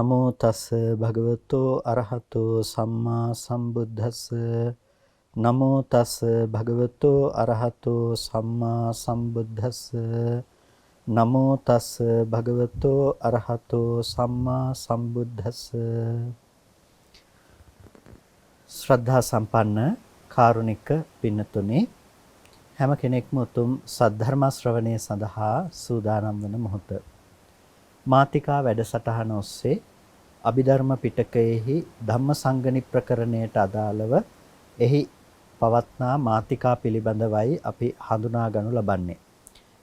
නමෝ තස් භගවතෝ අරහතෝ සම්මා සම්බුද්දස්ස නමෝ තස් භගවතෝ අරහතෝ සම්මා සම්බුද්දස්ස නමෝ තස් භගවතෝ අරහතෝ සම්මා සම්බුද්දස්ස ශ්‍රද්ධා සම්පන්න කාරුණික පින්නතුනි හැම කෙනෙක්ම උතුම් සද්ධර්ම ශ්‍රවණය සඳහා සූදානම් වන මොහොත මාතිකා වැඩසටහන ඔස්සේ අභිධර්ම පිටකයේහි ධම්මසංගණි ප්‍රකරණයට අදාළව එහි පවත්නා මාතිකා පිළිබඳවයි අපි හඳුනා ගනු ලබන්නේ.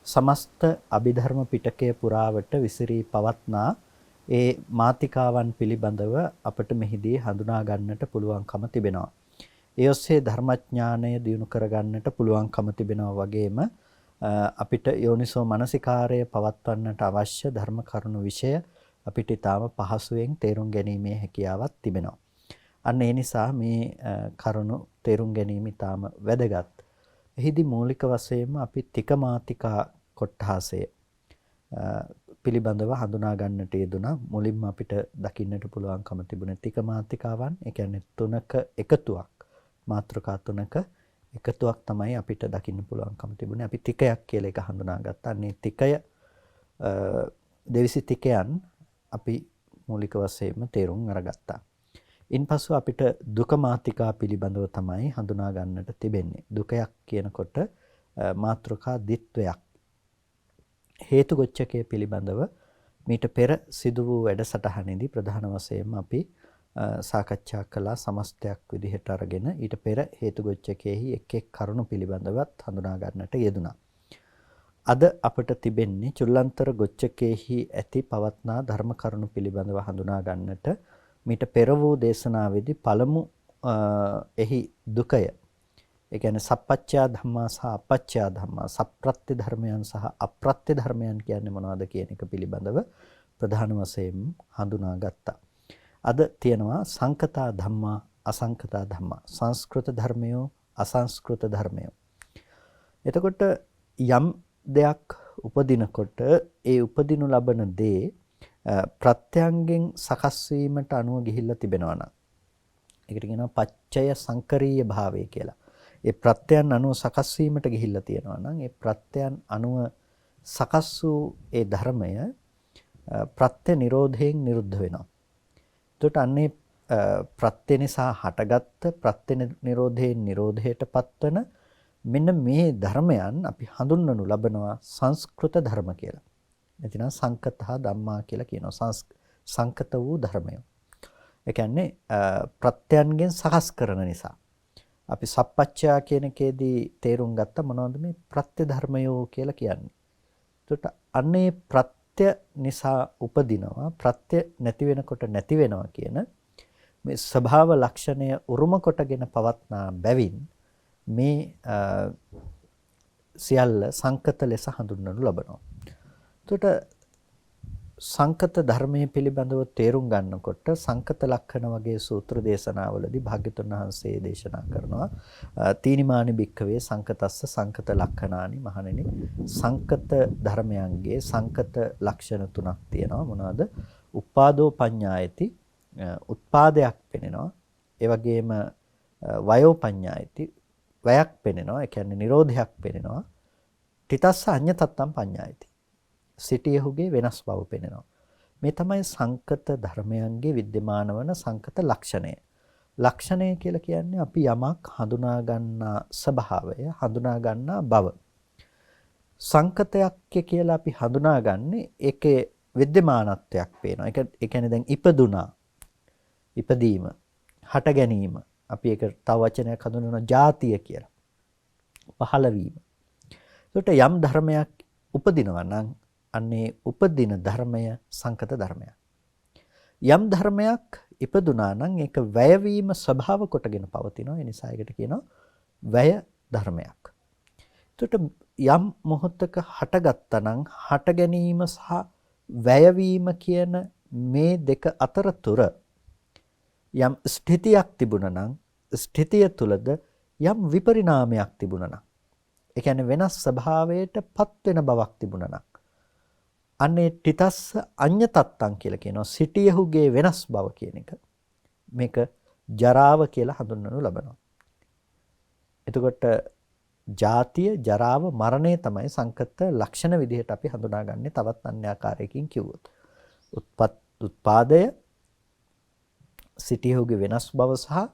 සමස්ත අභිධර්ම පිටකය පුරාවට විසිරී පවත්නා ඒ මාතිකාවන් පිළිබඳව අපට මෙහිදී හඳුනා ගන්නට පුළුවන්කම තිබෙනවා. ඒ ඔස්සේ ධර්මඥානය දියුණු කර ගන්නට පුළුවන්කම තිබෙනවා වගේම අපිට යෝනිසෝ මනසිකාරය පවත්වන්නට අවශ්‍ය ධර්ම කරුණු විෂය අපිට ඊටාම පහසුවෙන් තේරුම් ගැනීමේ හැකියාවක් තිබෙනවා. අන්න ඒ නිසා මේ කරුණු තේරුම් ගැනීම ඊටාම වැදගත්. එහිදී මූලික වශයෙන්ම අපි තික මාතිකා කොට්ඨාසය පිළිබඳව හඳුනා ගන්නට යෙදුණා. මුලින්ම අපිට දකින්නට පුළුවන්කම තිබුණේ තික මාතිකාවන්. ඒ කියන්නේ තුනක එකතුවක්. මාත්‍රකා තුනක එකතුවක් තමයි අපිට දකින්න පුළුවන්කම තිබුණේ. අපි තිකයක් කියලා එක හඳුනාගත්තා. අනේ තිකය දෙවිසි තිකයන් අපි මූලික වශයෙන්ම තේරුම් අරගත්තා. ඉන්පසු අපිට දුක මාතිකා පිළිබඳව තමයි හඳුනා ගන්නට තිබෙන්නේ. දුකයක් කියනකොට මාත්‍රකා දිත්වයක්. හේතු ගොච්ඡකයේ පිළිබඳව මීට පෙර සිදු වූ වැඩසටහනේදී ප්‍රධාන වශයෙන්ම අපි සාකච්ඡා කළා සමස්තයක් විදිහට අරගෙන ඊට පෙර හේතුගොච්ඡකයේහි එක් එක් කරුණු පිළිබඳවත් හඳුනා ගන්නට යෙදුණා. අද අපට තිබෙන්නේ චුල්ලන්තර ගොච්ඡකයේහි ඇති පවත්නා ධර්ම කරුණු පිළිබඳව හඳුනා ගන්නට මීට පෙර වූ දේශනාවේදී පළමු එහි දුකය. ඒ කියන්නේ සප්පච්චා ධම්මා සහ අපච්චා ධම්මා සප්‍රත්‍ය ධර්මයන් සහ අප්‍රත්‍ය ධර්මයන් කියන්නේ මොනවද කියන එක පිළිබඳව ප්‍රධාන වශයෙන් හඳුනා ගත්තා. අද තියෙනවා සංකතා ධම්මා අසංකතා ධම්මා සංස්කෘත ධර්මයෝ අසංස්කෘත ධර්මයෝ. එතකොට යම් දෙයක් උපදිනකොට ඒ උපදිනු ලබන දේ ප්‍රත්‍යංගෙන් සකස් වීමට අනුව ගිහිල්ලා තිබෙනවා නම් ඒකට කියනවා පච්චය සංකරීය භාවය කියලා. ඒ ප්‍රත්‍යයන් අනුව සකස් වීමට ගිහිල්ලා තියෙනවා නම් ඒ ප්‍රත්‍යයන් අනුව සකස් වූ ඒ ධර්මය ප්‍රත්‍ය නිරෝධයෙන් නිරුද්ධ වෙනවා. එතකොට අන්නේ ප්‍රත්‍ය නිසා හටගත්ත ප්‍රත්‍ය නිරෝධයෙන් නිරෝධයට පත්වන මෙන්න මේ ධර්මයන් අපි හඳුන්වනු ලබනවා සංස්කෘත ධර්ම කියලා. එතන සංකතහ ධම්මා කියලා කියනවා. සංකත වූ ධර්මය. ඒ කියන්නේ ප්‍රත්‍යයන්ගෙන් සකස් කරන නිසා. අපි සප්පච්චා කියන එකේදී තේරුම් ගත්ත මොනවද මේ ප්‍රත්‍ය ධර්මයෝ කියලා කියන්නේ. එතකොට අන්නේ ප්‍රත්‍ය නිසා උපදිනවා ප්‍රත්‍ය නැති වෙනකොට නැති වෙනවා කියන මේ ස්වභාව ලක්ෂණය උරුම කොටගෙන පවත්නා බැවින් මේ සියල්ල සංකත ලෙස හඳුන්වනු ලබනවා. එතකොට සංකත ධර්මයේ පිළිබඳව තේරුම් ගන්නකොට සංකත ලක්ෂණ වගේ සූත්‍ර දේශනාවලදී භාග්‍යතුන් වහන්සේ දේශනා කරනවා තීනිමානි භික්ඛවේ සංකතස්ස සංකත ලක්ෂණානි මහණෙනි සංකත ධර්මයන්ගේ සංකත ලක්ෂණ තුනක් තියෙනවා. මොනවාද? උපාදෝ පඤ්ඤායති උත්පාදයක් පෙනෙනවා. ඒ වගේම වයෝ පඤ්ඤායති වයක් පෙනෙනවා. ඒ කියන්නේ නිරෝධයක් පෙනෙනවා. තිතස්ස අඤ්ඤතත්තම් පඤ්ඤායති සිටියහුගේ වෙනස් බව පෙනෙනවා. මේ තමයි සංකත ධර්මයන්ගේ विद्यमान වන සංකත ලක්ෂණය. ලක්ෂණය කියලා කියන්නේ අපි යමක් හඳුනා ගන්නා ස්වභාවය, හඳුනා ගන්නා බව. සංකතයක් කියලා අපි හඳුනාගන්නේ ඒකේ विद्यमानත්වයක් පේනවා. ඒ කියන්නේ දැන් ඉපදුනා. ඉපදීම, හට ගැනීම. අපි ඒක තව වචනයක් හඳුන්වනවා ජාතිය කියලා. පහළ වීම. ඒකට යම් ධර්මයක් උපදිනවා නම් අන්නේ උපදින ධර්මය සංකත ධර්මයක්. යම් ධර්මයක් ඉපදුනා නම් ඒක වැයවීම ස්වභාව කොටගෙන පවතිනවා. ඒ නිසා ඒකට කියනවා වැය ධර්මයක්. එතකොට යම් මොහොතක හටගත්තා නම් හට ගැනීම සහ වැයවීම කියන මේ දෙක අතරතුර යම් ස්ථිතියක් තිබුණා නම් ස්ථිතිය තුලද යම් විපරිණාමයක් තිබුණා නම් ඒ කියන්නේ වෙනස් ස්වභාවයට පත් වෙන බවක් තිබුණා නම් අන්නේ තිතස්ස අඤ්ඤතත්තං කියලා කියනවා. සිටියහුගේ වෙනස් බව කියන එක. මේක ජරාව කියලා හඳුන්වනු ලබනවා. එතකොට ජාතිය, ජරාව, මරණය තමයි සංකත ලක්ෂණ විදිහට අපි හඳුනාගන්නේ තවත් අන්‍ය ආකාරයකින් කිව්වොත්. උත්පාදය, සිටියහුගේ වෙනස් බව සහ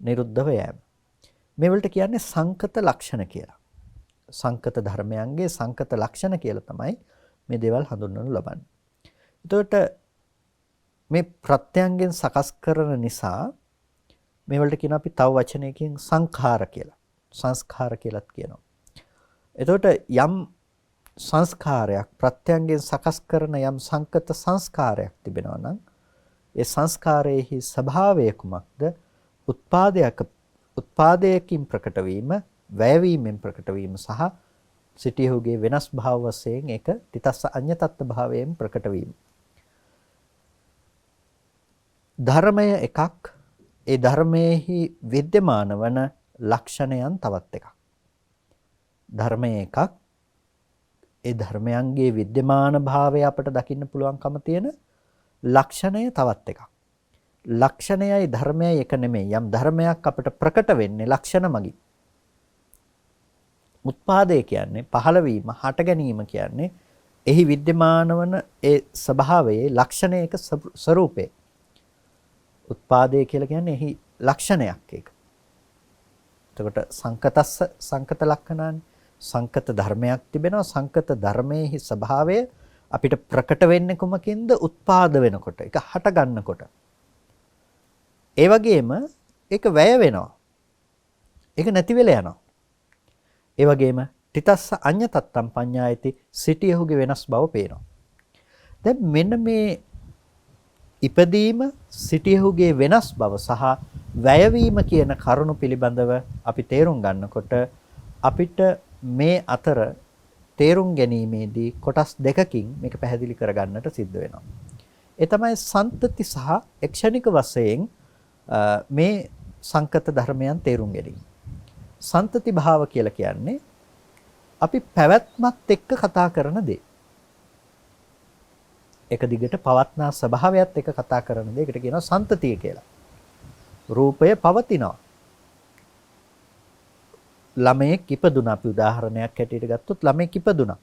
නිරුද්ධව යෑම. මේ වලට කියන්නේ සංකත ලක්ෂණ කියලා. සංකත ධර්මයන්ගේ සංකත ලක්ෂණ කියලා තමයි මේ දේවල් හඳුන්වනු ලබන්නේ. එතකොට මේ ප්‍රත්‍යයන්ගෙන් සකස් කරන නිසා මේ වලට කියන අපි තව වචනයකින් සංඛාර කියලා. සංස්කාර කියලාත් කියනවා. එතකොට යම් සංස්කාරයක් ප්‍රත්‍යයන්ගෙන් සකස් කරන යම් සංකත සංස්කාරයක් තිබෙනවා නම් ඒ සංස්කාරයේහි ස්වභාවය කුමක්ද? උත්පාදයකින් ප්‍රකට වීම, වැයවීමෙන් ප්‍රකට වීම සහ සිටියහුගේ වෙනස් භාව වශයෙන් ඒක තිතස්ස අඤ්ඤතත්ත්ව භාවයෙන් ප්‍රකට වීම. ධර්මය එකක්, ඒ ධර්මයේහි विद्यमान වන ලක්ෂණයන් තවත් එකක්. ධර්මය එකක්, ඒ ධර්මයන්ගේ विद्यमान භාවය අපට දකින්න පුළුවන්කම තියෙන ලක්ෂණය තවත් එකක්. ලක්ෂණයයි ධර්මයයි එක නෙමෙයි. යම් ධර්මයක් අපට ප්‍රකට වෙන්නේ ලක්ෂණ මගින්. උත්පාදය කියන්නේ පහළ වීම, හට ගැනීම කියන්නේ එහි विद्यमान වන ඒ ස්වභාවයේ ලක්ෂණයක ස්වરૂපේ. උත්පාදය කියලා කියන්නේ එහි ලක්ෂණයක් ඒක. එතකොට සංකතස්ස සංකත ලක්ෂණානි, සංකත ධර්මයක් තිබෙනවා. සංකත ධර්මයේහි ස්වභාවය අපිට ප්‍රකට වෙන්නේ කොමකින්ද? උත්පාද වෙනකොට, ඒක හට ගන්නකොට. ඒ වගේම ඒක වැය වෙනවා. ඒක නැති වෙලා යනවා. ඒ වගේම තිතස්ස අඤ්ඤතත්තම් පඤ්ඤායති, සිටියහුගේ වෙනස් බව පේනවා. දැන් මෙන්න මේ ඉපදීම, සිටියහුගේ වෙනස් බව සහ වැයවීම කියන කරුණු පිළිබඳව අපි තේරුම් ගන්නකොට අපිට මේ අතර තේරුම් ගැනීමේදී කොටස් දෙකකින් මේක පැහැදිලි කරගන්නට සිද්ධ වෙනවා. ඒ තමයි සන්තති සහ එක්ෂණික වශයෙන් මේ සංකත ධර්මයන් තේරුම් ගැනීම. සන්තති භාව කියලා කියන්නේ අපි පැවැත්මත් එක්ක කතා කරන දේ. එක දිගට පවත්නා ස්වභාවයත් එක්ක කතා කරන දේ. ඒකට කියනවා සන්තතිය කියලා. රූපය පවතිනවා. ළමයෙක් ඉපදුනා. අපි උදාහරණයක් හැටියට ගත්තොත් ළමයෙක් ඉපදුනා.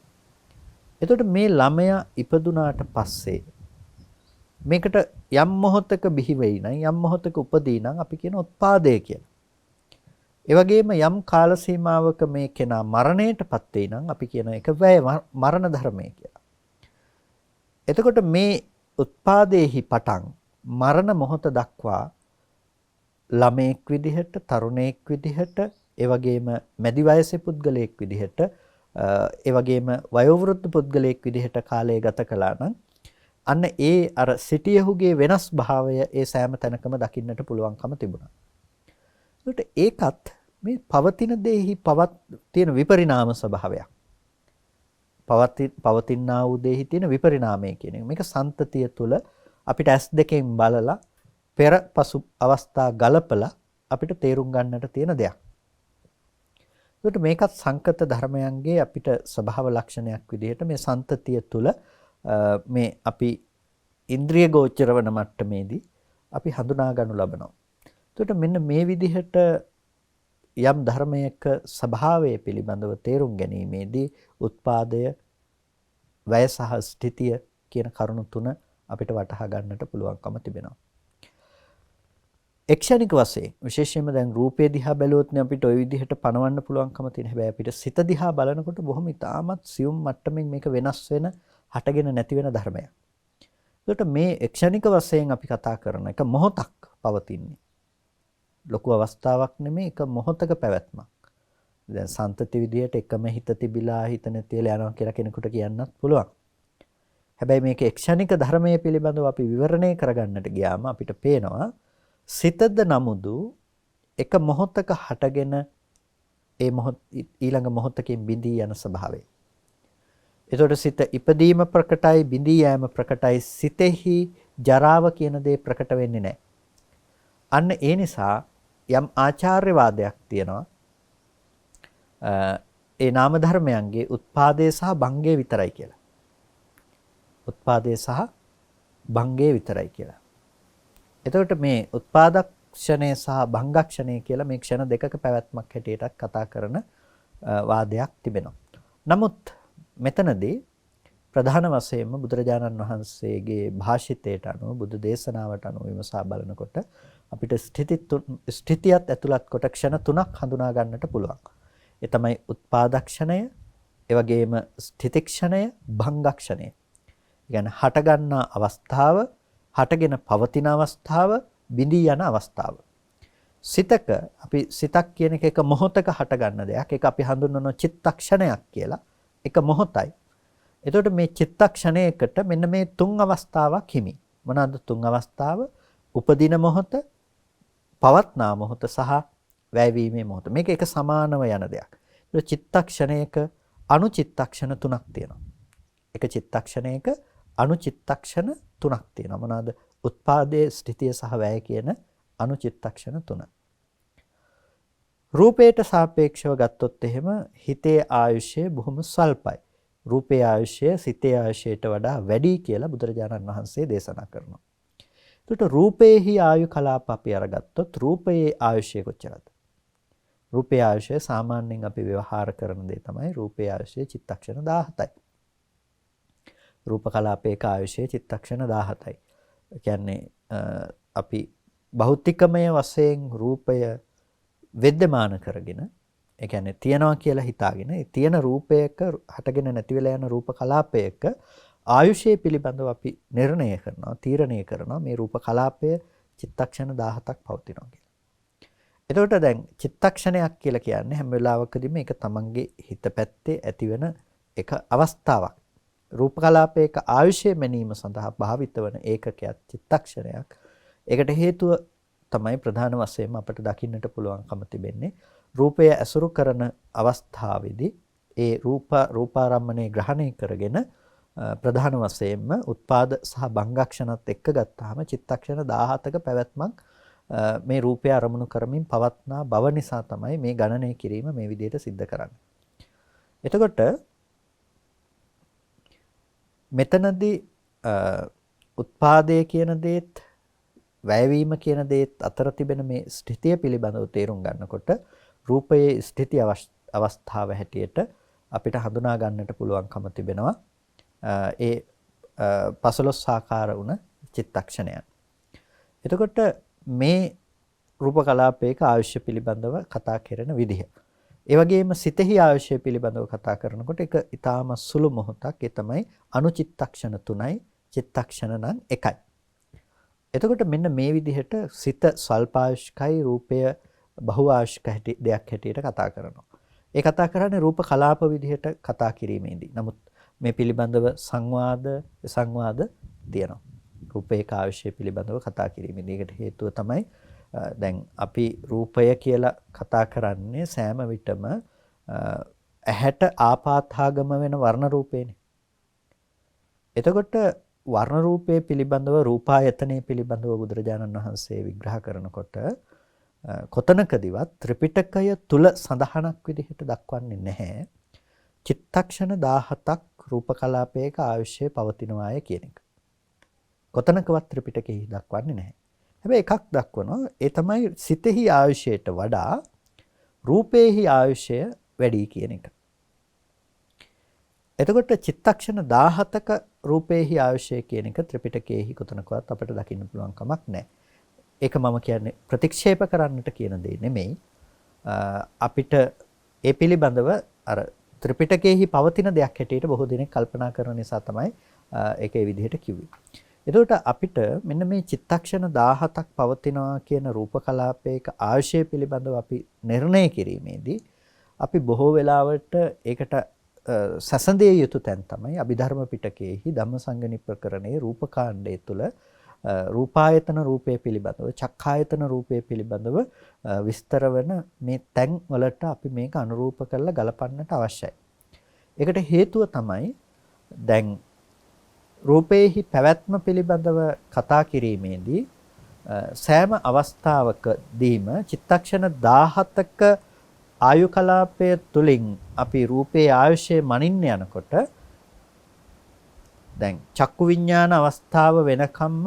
එතකොට මේ ළමයා ඉපදුනාට පස්සේ මේකට යම් මොහොතක බිහි වෙයි නම්, යම් මොහොතක උපදී නම් අපි කියන උත්පාදය කියලා. ඒ වගේම යම් කාල සීමාවක මේ කෙනා මරණයටපත් වෙයි නම් අපි කියන එක වැය මරණ ධර්මය කියලා. එතකොට මේ උත්පාදේහි පටන් මරණ මොහොත දක්වා ළමයෙක් විදිහට, තරුණයෙක් විදිහට, ඒ වගේම මැදි වයසේ පුද්ගලයෙක් විදිහට, ඒ වගේම වයෝවෘද්ධ පුද්ගලයෙක් විදිහට කාලය ගත කළා නම් අන්න ඒ අර සිටියහුගේ වෙනස් භාවය ඒ සෑම තැනකම දකින්නට පුළුවන්කම තිබුණා. ඒකත් මේ පවතින දෙෙහි තියෙන විපරිණාම ස්වභාවයක්. පවතිනා වූ දෙෙහි තියෙන විපරිණාමය කියන එක. මේක සන්තතිය තුළ අපිට ඇස් දෙකෙන් බලලා පෙර පසු අවස්ථා ගලපලා අපිට තේරුම් ගන්නට තියෙන දෙයක්. ඒකට මේකත් සංකත ධර්මයන්ගේ අපිට ස්වභාව ලක්ෂණයක් විදිහට මේ සන්තතිය තුළ මේ අපි ඉන්ද්‍රිය ගෝචර වන මට්ටමේදී අපි හඳුනා ගන්නු ලබනවා. එතකොට මෙන්න මේ විදිහට යම් ධර්මයක ස්වභාවය පිළිබඳව තේරුම් ගැනීමේදී උත්පාදය, වැය සහ ස්ථිතිය කියන කරුණු තුන අපිට වටහා ගන්නට පුළුවන්කම තිබෙනවා. එක්ෂණික වශයෙන් විශේෂයෙන්ම දැන් රූපේ දිහා බැලුවොත් නේ අපිට ওই විදිහට පණවන්න පුළුවන්කම තියෙන. හැබැයි අපිට සිත දිහා බලනකොට බොහොම ඉතාමත් සියුම් මට්ටමින් මේක වෙනස් වෙන, හටගෙන නැති වෙන ධර්මයක්. ඒකට මේ එක්ෂණික වශයෙන් අපි කතා කරන එක මොහොතක් පවතින්නේ. ලොකු අවස්ථාවක් නෙමෙයි, එක මොහොතක පැවැත්මක්. දැන් සන්තති විදියට එකම හිත තිබිලා හිත නැතිලා යනවා කියලා කෙනෙකුට කියන්නත් පුළුවන්. හැබැයි මේක එක්ෂණික ධර්මයේ පිළිබඳව අපි විවරණය කරගන්නට ගියාම අපිට පේනවා සිතද නමුදු එක මොහොතක හටගෙන ඒ ඊළඟ මොහොතකින් බිඳී යන ස්වභාවය. එතකොට සිත ඉපදීම ප්‍රකටයි, බිඳී යෑම ප්‍රකටයි. සිතෙහි ජරාව කියන දේ ප්‍රකට වෙන්නේ නැහැ. අන්න ඒ නිසා යම් ආචාර්යවාදයක් තියෙනවා. ඒ නාම ධර්මයන්ගේ උත්පාදේ සහ භංගය විතරයි කියලා. උත්පාදයේ සහ භංගයේ විතරයි කියලා. එතකොට මේ උත්පාදක්ෂණය සහ භංගක්ෂණය කියලා මේ ක්ෂණ දෙකක පැවැත්මක් හැටියට කතා කරන වාදයක් තිබෙනවා. නමුත් මෙතනදී ප්‍රධාන වශයෙන්ම බුදුරජාණන් වහන්සේගේ භාෂිතයට අනුව බුදු දේශනාවට අනුව විමසා බලනකොට අපිට ස්ථිතියත් ඇතුළත් කොට ක්ෂණ තුනක් හඳුනා ගන්නට පුළුවන්. ඒ තමයි උත්පාදක්ෂණය, ඒ වගේම ස්ථිතික්ෂණය, භංගක්ෂණය. කියන්නේ හට ගන්නා අවස්ථාව, හටගෙන පවතින අවස්ථාව, බිඳී යන අවස්ථාව. සිතක අපි සිතක් කියන එක මොහොතක හට ගන්න දෙයක්. ඒක අපි හඳුන්වන චිත්තක්ෂණයක් කියලා. එක මොහොතයි. එතකොට මේ චිත්තක්ෂණයකට මෙන්න මේ තුන් අවස්ථාවක් හිමි. මොනවාද තුන් අවස්ථාව? උපදින මොහොත, පවත්නා මොහොත සහ වැයවීමේ මොහොත. මේක එක සමානව යන දෙයක්. ඒක චිත්තක්ෂණයක අනුචිත්තක්ෂණ තුනක් තියෙනවා. එක චිත්තක්ෂණයක අනුචිත්තක්ෂණ තුනක් තියෙනවා. මොනවාද? උත්පාදයේ, ස්ථිතිය සහ වැය කියන අනුචිත්තක්ෂණ තුන. රූපයට සාපේක්ෂව ගත්තොත් එහෙම හිතේ ආයුෂය බොහොම ස්වල්පයි. රූපේ ආයුෂය සිතේ ආයුෂයට වඩා වැඩි කියලා බුදුරජාණන් වහන්සේ දේශනා කරනවා. එතකොට රූපේහි ආයු කලාප අපි අරගත්තොත් රූපයේ ආයුෂය කොච්චරද? රූපේ ආයුෂය සාමාන්‍යයෙන් අපි ව්‍යවහාර කරන දේ තමයි රූපේ ආයුෂය චිත්තක්ෂණ 17යි. රූප කලාපයක ආයුෂය චිත්තක්ෂණ 17යි. ඒ කියන්නේ අපි භෞතිකමය වශයෙන් රූපය විද්‍යමාන කරගෙන, ඒ කියන්නේ තියනවා කියලා හිතාගෙන, ඒ තියෙන රූපයක හටගෙන නැති වෙලා යන රූප කලාපයක ආයුෂය පිළිබඳව අපි නිර්ණය කරනවා, තීරණය කරනවා මේ රූප කලාපය චිත්තක්ෂණ 17ක් පවතිනවා කියලා. එතකොට දැන් චිත්තක්ෂණයක් කියලා කියන්නේ හැම වෙලාවකදීම මේක තමන්ගේ හිත පැත්තේ ඇතිවෙන එක අවස්ථාවක්. රූප කලාපයක ආයුෂය මැනීම සඳහා භාවිත වන ඒකකයක් චිත්තක්ෂණයක්. ඒකට හේතුව තමයි ප්‍රධාන වශයෙන්ම අපිට දකින්නට පුළුවන්කම තිබෙන්නේ රූපය ඇසුරු කරන අවස්ථාවේදී ඒ රූපාරම්මණය ග්‍රහණය කරගෙන ප්‍රධාන වශයෙන්ම උත්පාද සහ භංගක්ෂණත් එක්ක ගත්තාම චිත්තක්ෂණ 17ක පැවැත්මක් මේ රූපය අරමුණු කරමින් පවත්නා බව නිසා තමයි මේ ගණනය කිරීම මේ විදිහට सिद्ध කරන්නේ. එතකොට මෙතනදී උත්පාදය කියන දේත් වැයවීම කියන දේත් අතර තිබෙන මේ ස්ථිතිය පිළිබඳව තේරුම් ගන්නකොට රූපයේ ස්ථිති අවස්ථාව හැටියට අපිට හඳුනා ගන්නට පුළුවන්කම තිබෙනවා ඒ 15 ආකාර වුණ චිත්තක්ෂණයන්. එතකොට මේ රූප කලාපයක ආයුෂ්‍ය පිළිබඳව කතා කරන විදිහ. ඒ වගේම සිතෙහි ආයුෂය පිළිබඳව කතා කරනකොට ඒක ඊටාම සුළු මොහොතක්. ඒ තමයි අනුචිත්තක්ෂණ 3යි, චිත්තක්ෂණ නම් 1යි. එතකොට මෙන්න මේ විදිහට සිත ස්වල්පායුෂ්කයි, රූපය බහුආයුෂ්ක දෙයක් හැටියට කතා කරනවා. ඒ කතා කරන්නේ රූප කලාප විදිහට කතා කිරීමේදී. නමුත් මේ පිළිබඳව සංවාද තියෙනවා. රූපේක ආයුෂය පිළිබඳව කතා කිරීමේදී. ඒකට හේතුව තමයි දැන් අපි රූපය කියලා කතා කරන්නේ සෑම විටම ඇහැට ආපාතාගම වෙන වර්ණ රූපේනේ. එතකොට වර්ණ රූපයේ පිළිබඳව රූපායතනයේ පිළිබඳව බුදුරජාණන් වහන්සේ විග්‍රහ කරනකොට කොතනකදීවත් ත්‍රිපිටකය තුල සඳහනක් විදිහට දක්වන්නේ නැහැ. චිත්තක්ෂණ 17ක් රූප කලාපයක ආයුෂය පවතිනවාය කියන එක. කොතනකවත් ත්‍රිපිටකෙහි දක්වන්නේ නැහැ. හැබැයි එකක් දක්වනවා. ඒ තමයි සිතෙහි ආයුෂයට වඩා රූපේහි ආයුෂය වැඩි කියන එක. එතකොට චිත්තක්ෂණ 17ක රූපේහි ආයුෂය කියන එක ත්‍රිපිටකයේහි කොතනකවත් අපිට දකින්න පුළුවන් කමක් නැහැ. ඒක මම කියන්නේ ප්‍රතික්ෂේප කරන්නට කියන දේ නෙමෙයි. අපිට ඒ පිළිබඳව අර ත්‍රිපිටකයේහි පවතින දෙයක් හැටියට බොහෝ දෙනෙක් කල්පනා කරන නිසා තමයි ඒක ඒ විදිහට කිව්වේ. එතකොට අපිට මෙන්න මේ චිත්තක්ෂණ 17ක් පවතිනවා කියන රූප කලාපයක ආයුෂය පිළිබඳව අපි නිර්ණය කිරීමේදී අපි බොහෝ වෙලාවට ඒකට සසඳිය යුතු තැන් තමයි අභිධර්ම පිටකයේහි ධම්මසංගණි ප්‍රකරණයේ රූපකාණ්ඩය තුල රූපායතන රූපය පිළිබඳව චක්ඛායතන රූපය පිළිබඳව විස්තර වෙන මේ තැන් වලට අපි මේක අනුරූප කරලා ගලපන්නට අවශ්‍යයි. ඒකට හේතුව තමයි දැන් රූපේහි පැවැත්ම පිළිබඳව කතා කිරීමේදී සෑම අවස්ථාවකදීම චිත්තක්ෂණ 17ක ආයු කලාපය තුලින් අපි රූපේ ආයුෂය මනින්න යනකොට දැන් චක්කු විඥාන අවස්ථාව වෙනකම්ම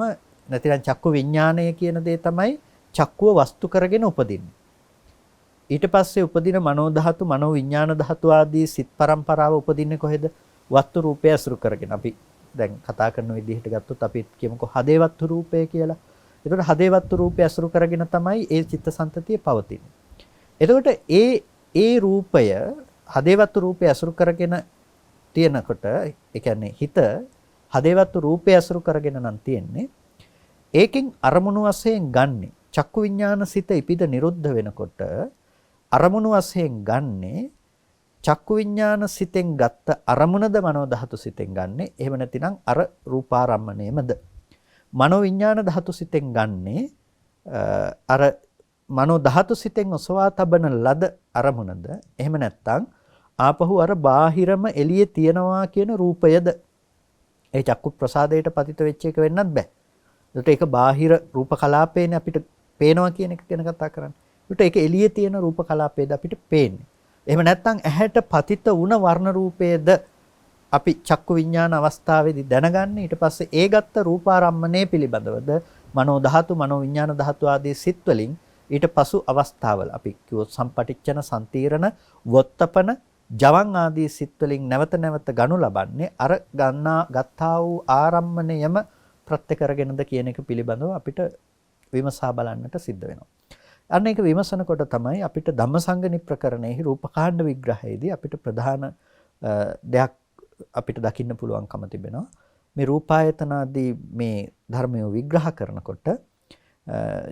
නැතිනම් චක්කු විඥානය කියන දේ තමයි චක්කුව වස්තු කරගෙන උපදින්නේ. ඊට පස්සේ උපදින මනෝ ධාතු, මනෝ විඥාන ධාතු ආදී සිත් පරම්පරාව උපදින්නේ කොහෙද? වස්තු රූපය අසුරු කරගෙන. අපි දැන් කතා කරන විදිහට ගත්තොත් අපි කියමුකෝ හදේවත්තු රූපය කියලා. එතකොට හදේවත්තු රූපය අසුරු කරගෙන තමයි ඒ චිත්තසංතතිය පවතින්නේ. එතකොට ඒ රූපය හදේවත්තු රූපය අසුරු කරගෙන තියෙනකොට ඒ කියන්නේ හිත හදේවත්තු රූපය අසුරු කරගෙන නම් තියෙන්නේ. ඒකෙන් අරමුණු වශයෙන් ගන්නෙ චක්කු විඥාන සිත ඉපිද නිරුද්ධ වෙනකොට අරමුණු වශයෙන් ගන්නේ චක්කු විඥාන සිතෙන් ගත්ත අරමුණද මනෝ ධාතු සිතෙන් ගන්නෙ. එහෙම නැතිනම් අර රූපාරම්මණයමද මනෝ විඥාන ධාතු සිතෙන් ගන්නේ අර මනෝ ධාතු සිතෙන් ඔසවා තබන ලද අරමුණද එහෙම නැත්නම් ආපහු අර බාහිරම එළියේ තියනවා කියන රූපයද. ඒ චක්කු ප්‍රසාදයට පතිත වෙච්ච එක වෙන්නත් බෑ. ඒකට ඒක බාහිර රූප කලාපේනේ අපිට පේනවා කියන එක ගැන කතා කරන්නේ. ඒකට ඒක එළියේ තියෙන රූප කලාපේද අපිට පේන්නේ. එහෙම නැත්නම් ඇහැට පතිත වුණ වර්ණ රූපයේද අපි චක්කු විඥාන අවස්ථාවේදී දැනගන්නේ. ඊට පස්සේ ඒ ගත්ත රූපාරම්මණය පිළිබඳවද මනෝ ධාතු, මනෝ විඥාන ධාතු ආදී සිත් වලින් ඊට පසු අවස්ථාවල අපි කිව්වොත් සම්පටිච්ඡන, සම්තීරණ, වොත්තපන, ජවන් ආදී සිත් වලින් නැවත නැවත ගනු ලබන්නේ අර ගත්තා වූ ආරම්මණයම ප්‍රත්‍ය කරගෙනද කියන එක පිළිබඳව අපිට විමසා බලන්නට සිද්ධ වෙනවා. අන්න ඒක විමසනකොට තමයි අපිට ධම්මසංගණි ප්‍රකරණයේ රූපකාණ්ඩ විග්‍රහයේදී අපිට ප්‍රධාන දෙයක් අපිට දකින්න පුළුවන්කම තිබෙනවා. මේ රූපායතනාදී මේ ධර්මය විග්‍රහ කරනකොට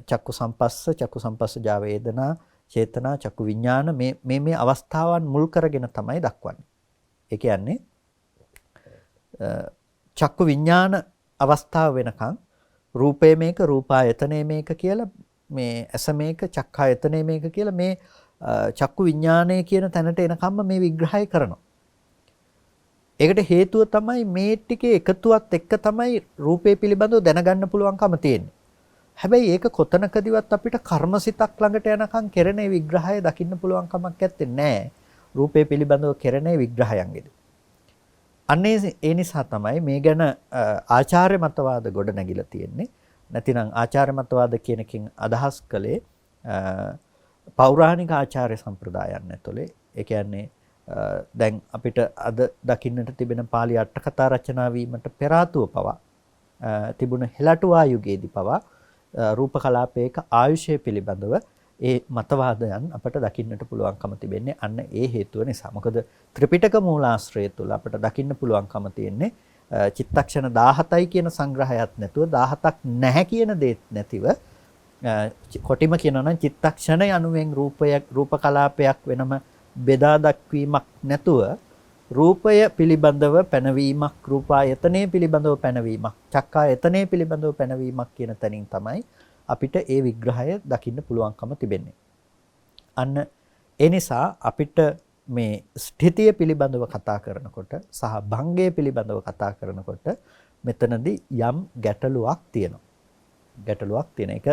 චක්කු සම්පස්ස, චක්කු සම්පස්සජා වේදනා, චේතනා, චක්කු විඥාන මේ අවස්ථාවන් මුල් කරගෙන තමයි දක්වන්නේ. ඒ කියන්නේ චක්කු විඥාන අවස්ථාව වෙනකන් රූපය මේක, රූපායතනය මේක කියලා මේ ඇස මේක, චක්ඛායතනය මේක කියලා මේ චක්කු විඥානය කියන තැනට එනකම්ම මේ විග්‍රහය කරනවා. ඒකට හේතුව තමයි මේ ටිකේ එකතුවත් එක්ක තමයි රූපේ පිළිබඳව දැනගන්න පුළුවන්කම තියෙන්නේ. හැබැයි ඒක කොතනකදීවත් අපිට කර්මසිතක් ළඟට යනකම් කෙරෙන විග්‍රහය දකින්න පුළුවන් කමක් නැත්තේ නෑ. රූපේ පිළිබඳව කෙරෙන විග්‍රහයන්ගෙද. අන්නේ ඒ නිසා තමයි මේ ගැන ආචාර්ය මතවාද ගොඩ නැගිලා තියෙන්නේ. නැතිනම් ආචාර්ය මතවාද කියන එකෙන් අදහස් කළේ පෞරාණික ආචාර්ය සම්ප්‍රදායන් ඇතුලේ. ඒ කියන්නේ දැන් අපිට අද දකින්නට තිබෙන පාළි අට කතා රචනා වීමට පෙර ආතුව පවා තිබුණ හෙළටුවා යුගයේදී පවා රූප කලාපයක ආයුෂය පිළිබඳව ඒ මතවාදයන් අපට දකින්නට පුළුවන්කම තිබෙන්නේ අන්න ඒ හේතුව නිසා. මොකද ත්‍රිපිටක මූලාශ්‍රය තුල අපට දකින්න පුළුවන්කම තියෙන්නේ චිත්තක්ෂණ 17යි කියන සංග්‍රහයක් නැතුව 17ක් නැහැ කියන දෙයක් නැතිව කොටිම කියනවා නම් චිත්තක්ෂණ යනුවෙන් රූප කලාපයක් වෙනම බෙදා දක්වීමක් නැතුව රූපය පිළිබඳව පැනවීමක්, රූපායතනය පිළිබඳව පැනවීමක්, චක්කායතනය පිළිබඳව පැනවීමක් කියන තැනින් තමයි අපිට ඒ විග්‍රහය දකින්න පුළුවන්කම තිබෙන්නේ. අන්න ඒ නිසා අපිට මේ ස්ථිතිය පිළිබඳව කතා කරනකොට සහ භංගය පිළිබඳව කතා කරනකොට මෙතනදී යම් ගැටලුවක් තියෙනවා. ගැටලුවක් තියෙන එක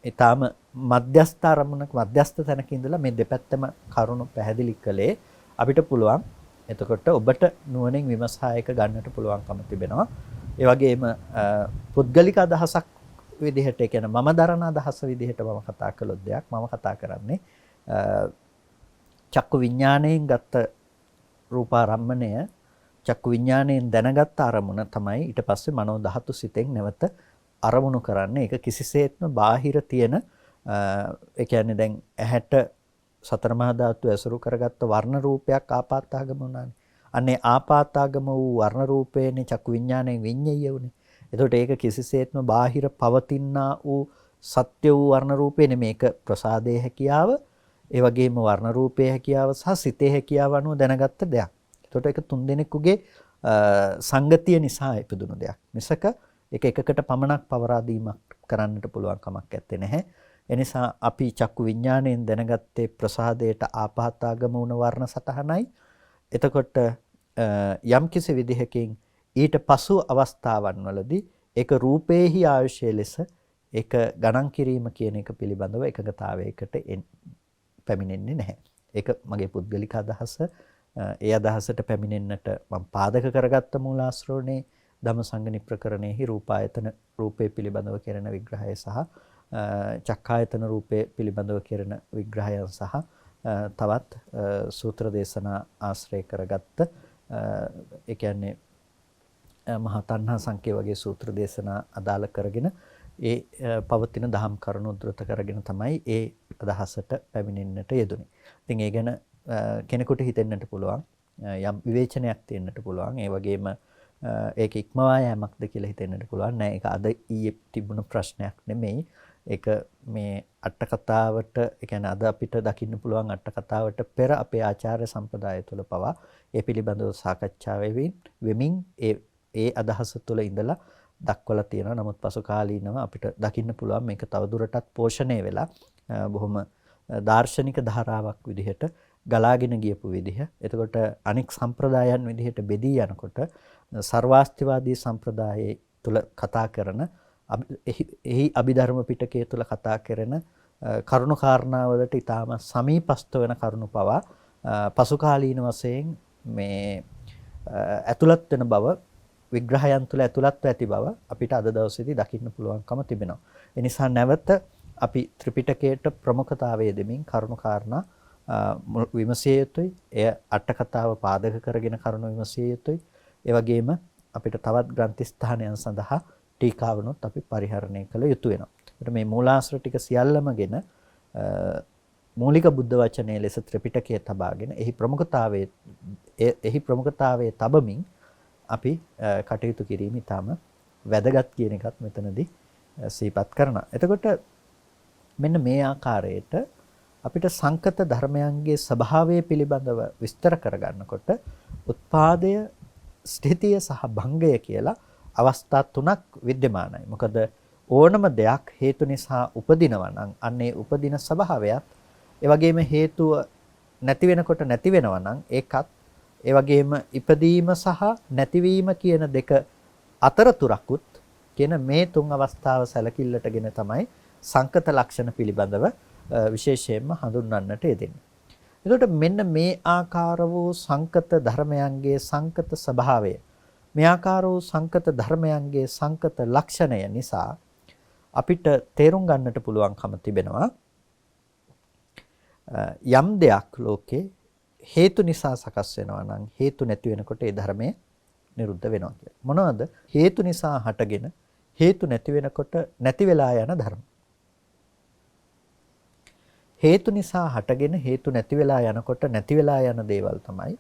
ඊටාම මධ්‍යස්ථ අරමුණක මධ්‍යස්ථ තැනක ඉඳලා මේ දෙපැත්තම කරුණු පැහැදිලි කළේ අපිට පුළුවන්. එතකොට ඔබට නුවණින් විමසා එක ගන්නට පුළුවන්කම තිබෙනවා. ඒ වගේම පුද්ගලික අදහසක් විදිහට, ඒ කියන්නේ මම දරන අදහස විදිහට මම කතා කළොත් දෙයක් මම කතා කරන්නේ චක්කු විඥාණයෙන් ගත්ත රූපාරම්මණය, චක්කු විඥාණයෙන් දැනගත් අරමුණ තමයි ඊට පස්සේ මනෝ ධාතු සිතෙන් නැවත අරමුණු කරන්නේ. ඒක කිසිසේත්ම බාහිර තියෙන ඒ කියන්නේ දැන් ඇහැට සතර මහා ධාතු ඇසුරු කරගත්ත වර්ණ රූපයක් ආපාතාගම උනානේ. අනේ ආපාතාගම වූ වර්ණ රූපේනේ චක්කු විඥාණයෙන් විඤ්ඤය වුනේ. එතකොට ඒක කිසිසේත්ම බාහිර පවතිනා වූ සත්‍ය වූ වර්ණ රූපේ නෙමේ. මේක ප්‍රසාදයේ හැකියාව, ඒ වගේම වර්ණ රූපයේ හැකියාව සහ සිතේ හැකියාව අනුව දැනගත්ත දෙයක්. එතකොට ඒක තුන් දෙනෙකුගේ සංගතිය නිසා ඉපදුණු දෙයක්. මිසක ඒක එකකට පමණක් පවරා දීමක් කරන්නට පුළුවන් කමක් නැත්තේ නැහැ. එනිසා අපි චක්කු විඥාණයෙන් දැනගත්තේ ප්‍රසාදයට ආපහතාගම වුණ වර්ණ සටහනයි. එතකොට යම් කිසි විදිහකින් ඊට පසු අවස්ථාවන් වලදී ඒක රූපේහි ආයුෂය ලෙස ඒක ගණන් කිරීම කියන එක පිළිබඳව එකගතාවයකට පැමිණෙන්නේ නැහැ. ඒක මගේ පුද්ගලික අදහස. ඒ අදහසට පැමිණෙන්නට මම පාදක කරගත්ත මූලාශ්‍රෝණේ ධම්මසංගණි ප්‍රකරණයෙහි රූපායතන රූපේ පිළිබඳව කෙරෙන විග්‍රහය සහ චක්කායතන රූපේ පිළිබඳව කෙරෙන විග්‍රහයන් සහ තවත් සූත්‍ර දේශනා ආශ්‍රය කරගත්ත ඒ කියන්නේ මහා තණ්හා සංකේ වගේ සූත්‍ර දේශනා අදාළ කරගෙන ඒ පවතින දහම් කරුණු උද්දෘත කරගෙන තමයි ඒ අදහසට පැමිණෙන්නට යෙදුනේ. ඉතින් ඒ ගැන කෙනෙකුට හිතෙන්නට පුළුවන් යම් විවේචනයක් තියෙන්නට පුළුවන්. ඒ වගේම ඒක ඉක්මවා යෑමක්ද කියලා හිතෙන්නට පුළුවන්. නෑ, ඒක අද ඊයේ තිබුණ ප්‍රශ්නයක් නෙමෙයි. ඒක මේ අට කතාවට, ඒ කියන්නේ අද අපිට දකින්න පුළුවන් අට කතාවට පෙර අපේ ආචාර්ය සම්ප්‍රදාය තුළ පවා ඒ පිළිබඳව සාකච්ඡා වෙමින් ඒ අදහස තුළ ඉඳලා දක්වලා තියෙනවා. නමුත් පසු කාලීනව අපිට දකින්න පුළුවන් මේක තවදුරටත් පෝෂණය වෙලා බොහොම දාර්ශනික ධාරාවක් විදිහට ගලාගෙන ගියපු විදිහ. එතකොට අනික් සම්ප්‍රදායන් විදිහට බෙදී යනකොට සර්වාස්තිවාදී සම්ප්‍රදායේ තුල කතා කරන එහි අභිධර්ම පිටකයේ තුල කතා කරන කරුණු කාරණාවලට ඊටාම සමීපස්ත වෙන කරුණු පවා පසු කාලීන වශයෙන් මේ ඇතුළත් වෙන බව, විග්‍රහයන් තුළ ඇතුළත්ව ඇති බව අපිට අද දවසේදී දකින්න පුළුවන්කම තිබෙනවා. ඒ නිසා නැවත අපි ත්‍රිපිටකයට ප්‍රමුඛතාවය දෙමින් කරුණු කාරණා විමසිය යුතුයි. එය අට කතාව පාදක කරගෙන කරුණු විමසිය යුතුයි. ඒ වගේම අපිට තවත් ග්‍රන්ථ ස්ථානයන් සඳහා ටීකාවනොත් අපි පරිහරණය කළ යුතු වෙනවා. ඒකට මේ මූලාශ්‍ර ටික සියල්ලමගෙන මූලික බුද්ධ වචනයේ ලෙස ත්‍රිපිටකයේ තබාගෙන එහි ප්‍රමුඛතාවයේ තබමින් අපි කටයුතු කිරීම ඉතාම වැදගත් කියන එකත් මෙතනදී සිහිපත් කරනවා. එතකොට මෙන්න මේ ආකාරයට අපිට සංකත ධර්මයන්ගේ ස්වභාවය පිළිබඳව විස්තර කරගන්නකොට උත්පාදය, ස්ථිතිය සහ භංගය කියලා අවස්ථා තුනක් विद्यමානයි. මොකද ඕනම දෙයක් හේතු නිසා උපදිනවා නම් අන්නේ උපදින ස්වභාවයත්, ඒ වගේම හේතුව නැති වෙනකොට නැති වෙනවා නම් ඒකත්, ඒ වගේම ඉපදීම සහ නැතිවීම කියන දෙක අතරතුරකුත් කියන මේ තුන් අවස්ථාව සැලකිල්ලටගෙන තමයි සංකත ලක්ෂණ පිළිබඳව විශේෂයෙන්ම හඳුන්වන්නට යෙදෙන්නේ. එතකොට මෙන්න මේ ආකාර වූ සංකත ධර්මයන්ගේ සංකත ස්වභාවය, මේ ආකාර වූ සංකත ධර්මයන්ගේ සංකත ලක්ෂණය නිසා අපිට තේරුම් ගන්නට පුළුවන්කම තිබෙනවා යම් දෙයක් ලෝකේ හේතු නිසා සකස් වෙනවා නම් හේතු නැති වෙනකොට ඒ ධර්මය නිරුද්ධ වෙනවා කියලා. මොනවද? හේතු නිසා හටගෙන හේතු නැති වෙනකොට නැති වෙලා යන ධර්ම. හේතු නිසා හටගෙන හේතු නැති වෙලා යනකොට නැති වෙලා යන දේවල් තමයි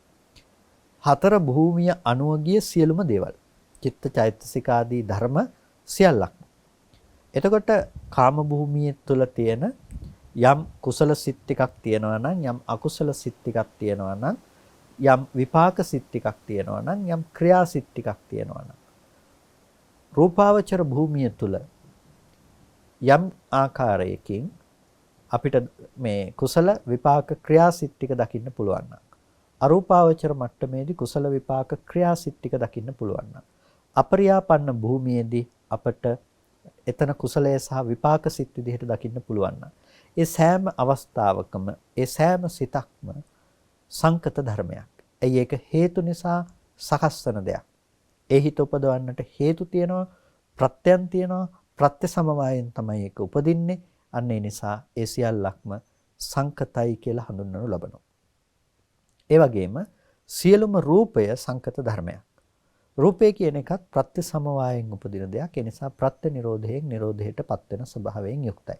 හතර භූමිය අනුව ගිය සියලුම දේවල්. චිත්ත චෛතසික ආදී ධර්ම සියල්ලක්. එතකොට කාම භූමිය තුල තියෙන යම් කුසල සිත් ටිකක් තියෙනවා නම්, යම් අකුසල සිත් ටිකක් තියෙනවා නම්, යම් විපාක සිත් ටිකක් තියෙනවා නම්, යම් ක්‍රියා සිත් ටිකක් තියෙනවා නම්, රූපාවචර භූමිය තුල යම් ආකාරයකින් අපිට මේ කුසල විපාක ක්‍රියා සිත් ටික දකින්න පුළුවන් නම්, අරූපාවචර මට්ටමේදී කුසල විපාක ක්‍රියා සිත් ටික දකින්න පුළුවන් නම්, අපරියාපන්න භූමියේදී අපට එතන කුසලයේ සහ විපාක සිත් විදිහට දකින්න පුළුවන් නම්, ඒ සෑම අවස්ථාවකම ඒ සෑම සිතක්ම සංකත ධර්මයක්. එයි ඒක හේතු නිසා සකස් වෙන දෙයක්. ඒ හිත උපදවන්නට හේතු තියෙනවා, ප්‍රත්‍යයන් තියෙනවා, ප්‍රත්‍ය සමவாயෙන් තමයි ඒක උපදින්නේ. අන්න ඒ නිසා ඒ සියල්ලක්ම සංකතයි කියලා හඳුන්වනු ලබනවා. ඒ වගේම සියලුම රූපය සංකත ධර්මයක්. රූපය කියන එකත් ප්‍රත්‍ය සමவாயෙන් උපදින දෙයක්. ඒ නිසා ප්‍රත්‍ය නිරෝධයෙන් නිරෝධයටපත් වෙන ස්වභාවයෙන් යුක්තයි.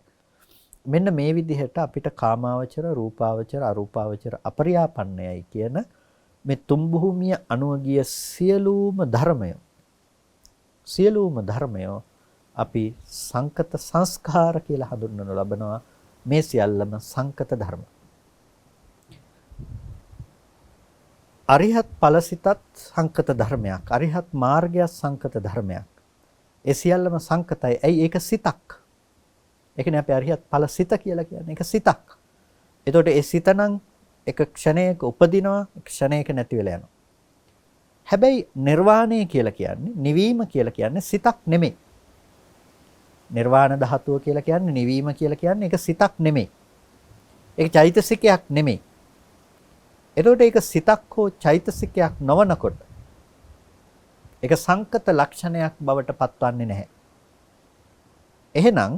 මෙන්න මේ විදිහට අපිට කාමාවචර, රූපාවචර, අරූපාවචර, අපරියාපන්නයයි කියන මේ තුන් භූමිය අනුව ගිය සියලුම ධර්මය අපි සංකත සංස්කාර කියලා හඳුන්වනු ලබනවා. මේ සියල්ලම සංකත ධර්ම. අරිහත් ඵලසිතත් සංකත ධර්මයක්. අරිහත් මාර්ගය සංකත ධර්මයක්. ඒ සියල්ලම සංකතයි. ඇයි? ඒක සිතක්. ඒ කියන්නේ අපි අරිහත් ඵලසිත කියලා කියන්නේ ඒක සිතක්. එතකොට ඒ සිත නම් එක ක්ෂණයක උපදිනවා, ක්ෂණයක නැති වෙලා යනවා. හැබැයි නිර්වාණය කියලා කියන්නේ, නිවීම කියලා කියන්නේ සිතක් නෙමෙයි. නිර්වාණ ධාතුව කියලා කියන්නේ, නිවීම කියලා කියන්නේ ඒක සිතක් නෙමෙයි. ඒක චෛතසිකයක් නෙමෙයි. එතකොට ඒක සිතක් හෝ චෛතසිකයක් නොවනකොට ඒක සංකත ලක්ෂණයක් බවට පත්වන්නේ නැහැ. එහෙනම්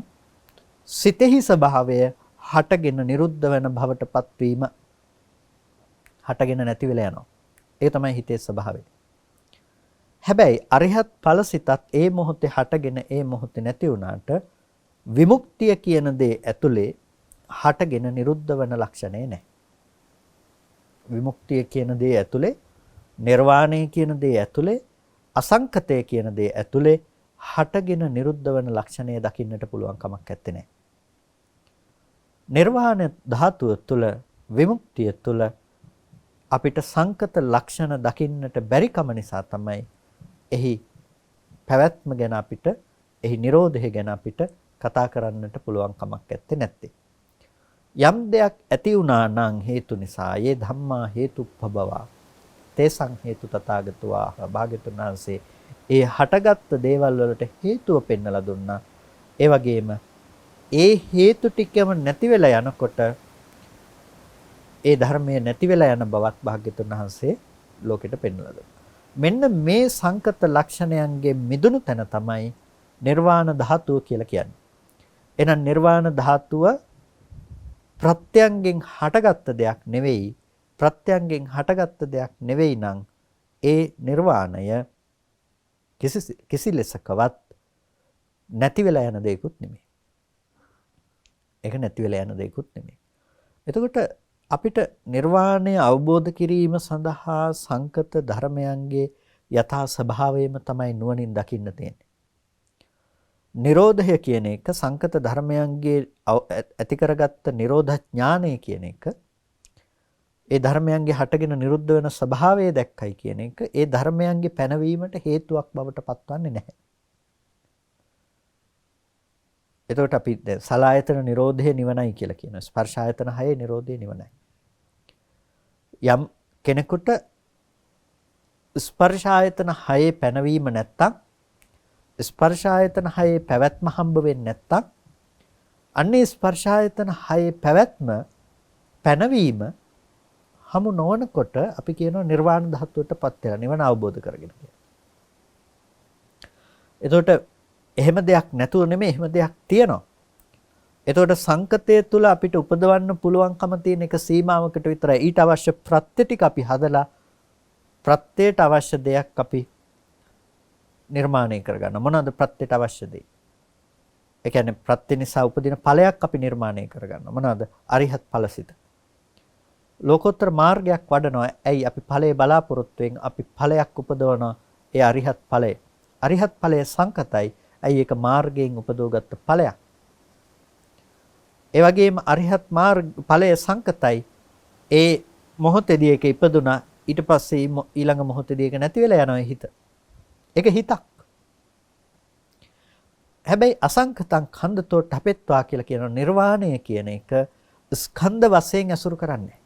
සිතෙහි ස්වභාවය හටගෙන නිරුද්ධ වෙන බවට පත්වීම, හටගෙන නැති වෙලා යනවා. ඒක තමයි හිතේ ස්වභාවය. හැබැයි අරිහත් ඵල සිතත් ඒ මොහොතේ හටගෙන ඒ මොහොතේ නැති වුණාට විමුක්තිය කියන දේ ඇතුලේ හටගෙන නිරුද්ධ වෙන ලක්ෂණේ නැහැ. විමුක්තිය කියන දේ ඇතුලේ, නිර්වාණය කියන දේ ඇතුලේ, අසංකතය කියන දේ ඇතුලේ හටගෙන නිරුද්ධ වෙන ලක්ෂණය දකින්නට පුළුවන් කමක් නැත්තේ නෑ. නිර්වාණ ධාතුව තුළ, විමුක්තිය තුළ අපිට සංකත ලක්ෂණ දකින්නට බැරි කම නිසා තමයි එහි පැවැත්ම ගැන අපිට, එහි Nirodhe ගැන අපිට කතා කරන්නට පුළුවන් කමක් නැත්තේ. යම් දෙයක් ඇති වුණා නම් හේතු නිසා, යේ ධම්මා හේතුප්පබවා තේසං හේතු තථාගතවා භාග්‍යවතුන් වහන්සේ ඒ හටගත්තු දේවල් වලට හේතුව පෙන්වලා දුන්නා. ඒ වගේම ඒ හේතු ටිකම නැති වෙලා යනකොට ඒ ධර්මය නැති වෙලා යන බවත් භාග්‍යවතුන් වහන්සේ ලෝකෙට පෙන්වලා දුන්නා. මෙන්න මේ සංකත ලක්ෂණයන්ගේ මිදුණු තැන තමයි නිර්වාණ ධාතුව කියලා කියන්නේ. එහෙනම් නිර්වාණ ධාතුව ප්‍රත්‍යයෙන් හටගත්ත දෙයක් නෙවෙයි. ප්‍රත්‍යයෙන් හටගත්ත දෙයක් නෙවෙයි නම් ඒ නිර්වාණය කිසි ලෙසකවත් නැති වෙලා යන දෙයක්වත් නෙමෙයි. ඒක නැති වෙලා යන දෙයක්වත් නෙමෙයි. එතකොට අපිට නිර්වාණය අවබෝධ කිරීම සඳහා සංකත ධර්මයන්ගේ යථා ස්වභාවයම තමයි නුවණින් දකින්න තියෙන්නේ. නිරෝධය කියන එක, සංකත ධර්මයන්ගේ ඇති කරගත්ත නිරෝධ ඥානය කියන එක, ඒ ධර්මයන්ගේ හටගෙන නිරුද්ධ වෙන ස්වභාවය දැක්කයි කියන එක, ඒ ධර්මයන්ගේ පැනවීමට හේතුවක් බවට පත්වන්නේ නැහැ. එතකොට අපි දැන් සලආයතන නිරෝධය නිවනයි කියලා කියනවා. ස්පර්ශායතන 6 නිරෝධය නිවනයි. යම් කෙනෙකුට ස්පර්ශායතන 6 පැනවීම නැත්තම්, ස්පර්ශායතන 6 පැවැත්ම හම්බ වෙන්නේ නැත්තම්, අන්නේ ස්පර්ශායතන 6 පැවැත්ම පැනවීම හමු නොවනකොට අපි කියනවා නිර්වාණ ධාතුවටපත් වෙලා නිවන අවබෝධ කරගෙන කියලා. එතකොට එහෙම දෙයක් නැතුව නෙමෙයි, එහෙම දෙයක් තියෙනවා. එතකොට සංකතය තුළ අපිට උපදවන්න පුළුවන්කම තියෙන එක සීමාවකට විතරයි. ඊට අවශ්‍ය ප්‍රත්‍ය ටික අපි හදලා ප්‍රත්‍යයට අවශ්‍ය දෙයක් අපි නිර්මාණය කරගන්න. මොනවාද ප්‍රත්‍යයට අවශ්‍ය දේ? ඒ කියන්නේ ප්‍රත්‍ය නිසා උපදින ඵලයක් අපි නිර්මාණය කරගන්න. මොනවාද? අරිහත් ඵලසිත. ලෝකෝත්තර මාර්ගයක් වඩනවා. ඇයි අපි ඵලයේ බලාපොරොත්තුෙන් අපි ඵලයක් උපදවනවා. ඒ අරිහත් ඵලය. අරිහත් ඵලය සංකතයි. ඇයි ඒක මාර්ගයෙන් උපදවගත්ත ඵලයක්. ඒ වගේම අරිහත් මාර්ග ඵලය සංකතයි. ඒ මොහොතේදී ඒක ඉපදුනා. ඊට පස්සේ ඊළඟ මොහොතේදී ඒක නැති වෙලා යනවා හිත. ඒක හිතක්. හැබැයි අසංකතං ඛණ්ඩතෝ ඨපෙත්වා කියලා කියන නිර්වාණය කියන එක ස්කන්ධ වශයෙන් අසුරු කරන්නේ.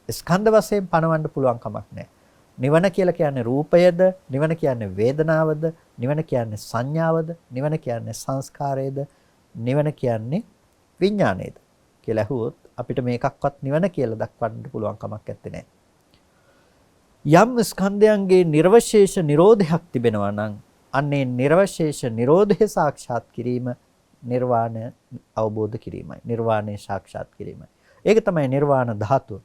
ස්කන්ධ වශයෙන් පණවන්න පුළුවන් කමක් නැහැ. නිවන කියලා කියන්නේ රූපයද, නිවන කියන්නේ වේදනාවද, නිවන කියන්නේ සංඥාවද, නිවන කියන්නේ සංස්කාරයද, නිවන කියන්නේ විඥානයද කියලා අහුවොත් අපිට මේකක්වත් නිවන කියලා දක්වන්න පුළුවන් කමක් නැත්තේ. යම් ස්කන්ධයන්ගේ නිර්වශේෂ නිරෝධයක් තිබෙනවා නම් අන්නේ නිර්වශේෂ නිරෝධය සාක්ෂාත් කිරීම නිර්වාණය අවබෝධ කිරීමයි. නිර්වාණය සාක්ෂාත් කිරීමයි. ඒක තමයි නිර්වාණ ධාතුව.